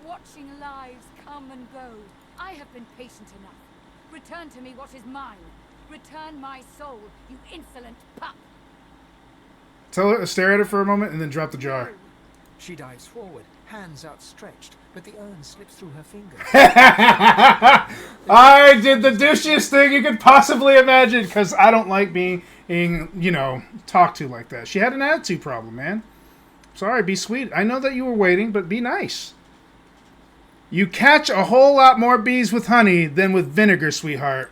E: watching lives come and go. I have been patient enough. Return to me what is mine. Return my soul, you insolent pup.
A: Tell her, stare at her for a moment, and then drop the jar.
F: She dives forward, hands outstretched, but the urn slips through her fingers.
A: I did the douchiest thing you could possibly imagine, because I don't like being, talked to like that. She had an attitude problem, man. Sorry, be sweet. I know that you were waiting, but be nice. You catch a whole lot more bees with honey than with vinegar, sweetheart.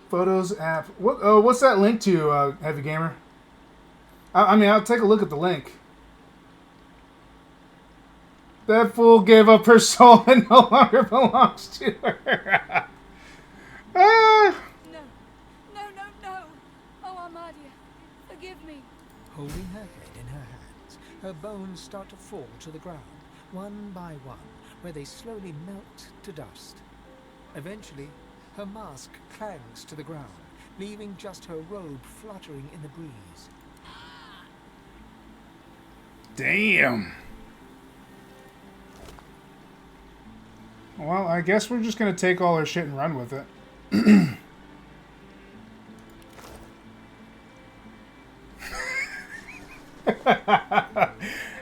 A: Photos app. What's that link to, Heavy Gamer? I mean, I'll take a look at the link. That fool gave up her soul and no longer belongs to her.
E: No. Oh, Armadia, forgive me.
F: Holding her head in her hands, her bones start to fall to the ground, one by one, where they slowly melt to dust. Eventually, her mask clangs to the ground, leaving just her robe fluttering in the breeze.
A: Damn. Well, I guess we're just going to take all her shit and run with it.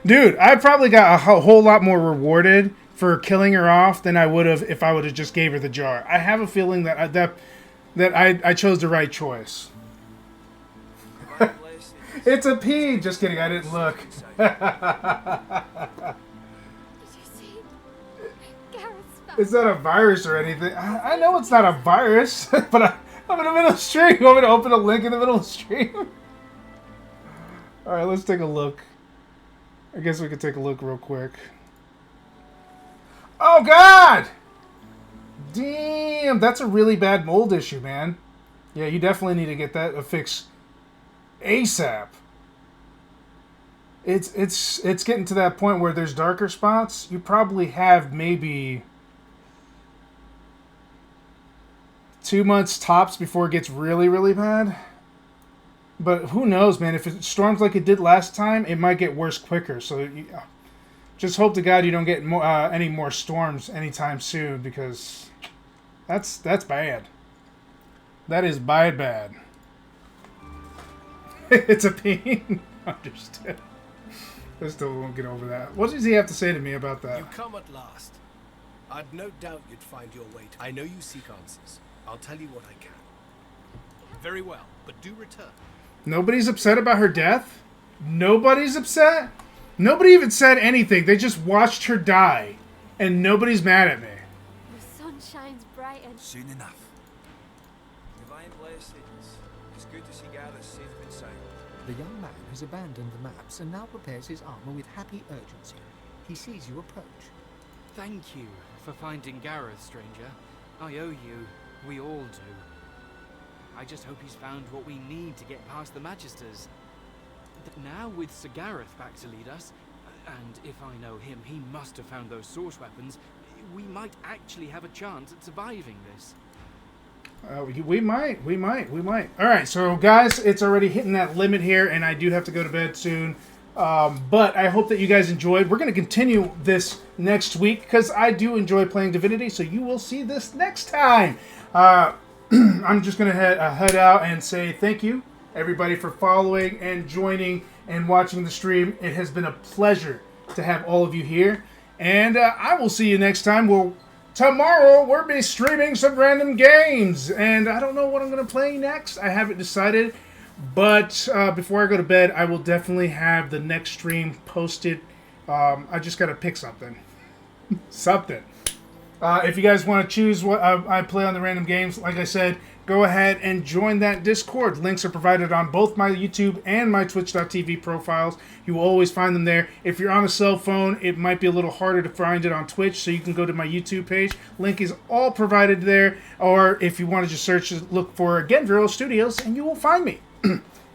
A: Dude, I probably got a whole lot more rewarded for killing her off than I would have if I would have just gave her the jar. I have a feeling that I chose the right choice. It's a pea! Just kidding, I didn't look.
E: Did you see? Gareth's back.
A: It's not a virus or anything. I know it's not a virus, but I'm in the middle of the stream. You want me to open a link in the middle of the stream? Alright, let's take a look. I guess we could take a look real quick. Oh, God! Damn, that's a really bad mold issue, man. Yeah, you definitely need to get that fixed ASAP. It's getting to that point where there's darker spots. You probably have maybe 2 months tops before it gets really, really bad. But who knows, man? If it storms like it did last time, it might get worse quicker. So just hope to God you don't get any more storms anytime soon, because that's bad. That is bad. It's a pain. Understood. I still won't get over that. What does he have to say to me about that?
G: You come at last. I'd no doubt you'd find your way. I know you seek answers. I'll tell you what I can. Very well, but do return.
A: Nobody's upset about her death? Nobody's upset? Nobody even said anything. They just watched her die. And nobody's mad at me.
J: The sun shines bright and...
H: Soon enough. Divine blessings. It's good to see Gareth safe and sound.
F: The young man has abandoned the maps and now prepares his armor with happy urgency. He sees you approach.
K: Thank you for finding Gareth, stranger. I owe you. We all do. I just hope he's found what we need to get past the Magisters. Now with Sir Gareth back to lead us, and if I know him, he must have found those source weapons, we might actually have a chance at surviving this.
A: We might. Alright, so guys, it's already hitting that limit here, and I do have to go to bed soon. But I hope that you guys enjoyed. We're going to continue this next week, because I do enjoy playing Divinity, so you will see this next time. I'm just going to head out and say thank you, everybody, for following and joining and watching the stream. It has been a pleasure to have all of you here. And I will see you next time. Tomorrow, we'll be streaming some random games. And I don't know what I'm going to play next. I haven't decided. But before I go to bed, I will definitely have the next stream posted. I just got to pick something. If you guys want to choose what I play on the random games, like I said, go ahead and join that Discord. Links are provided on both my YouTube and my Twitch.tv profiles. You will always find them there. If you're on a cell phone, it might be a little harder to find it on Twitch, so you can go to my YouTube page. Link is all provided there. Or if you want to just search, look for Gen-Dro Studios, and you will find me.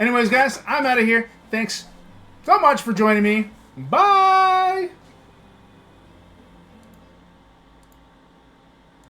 A: Anyways, guys, I'm out of here. Thanks so much for joining me. Bye!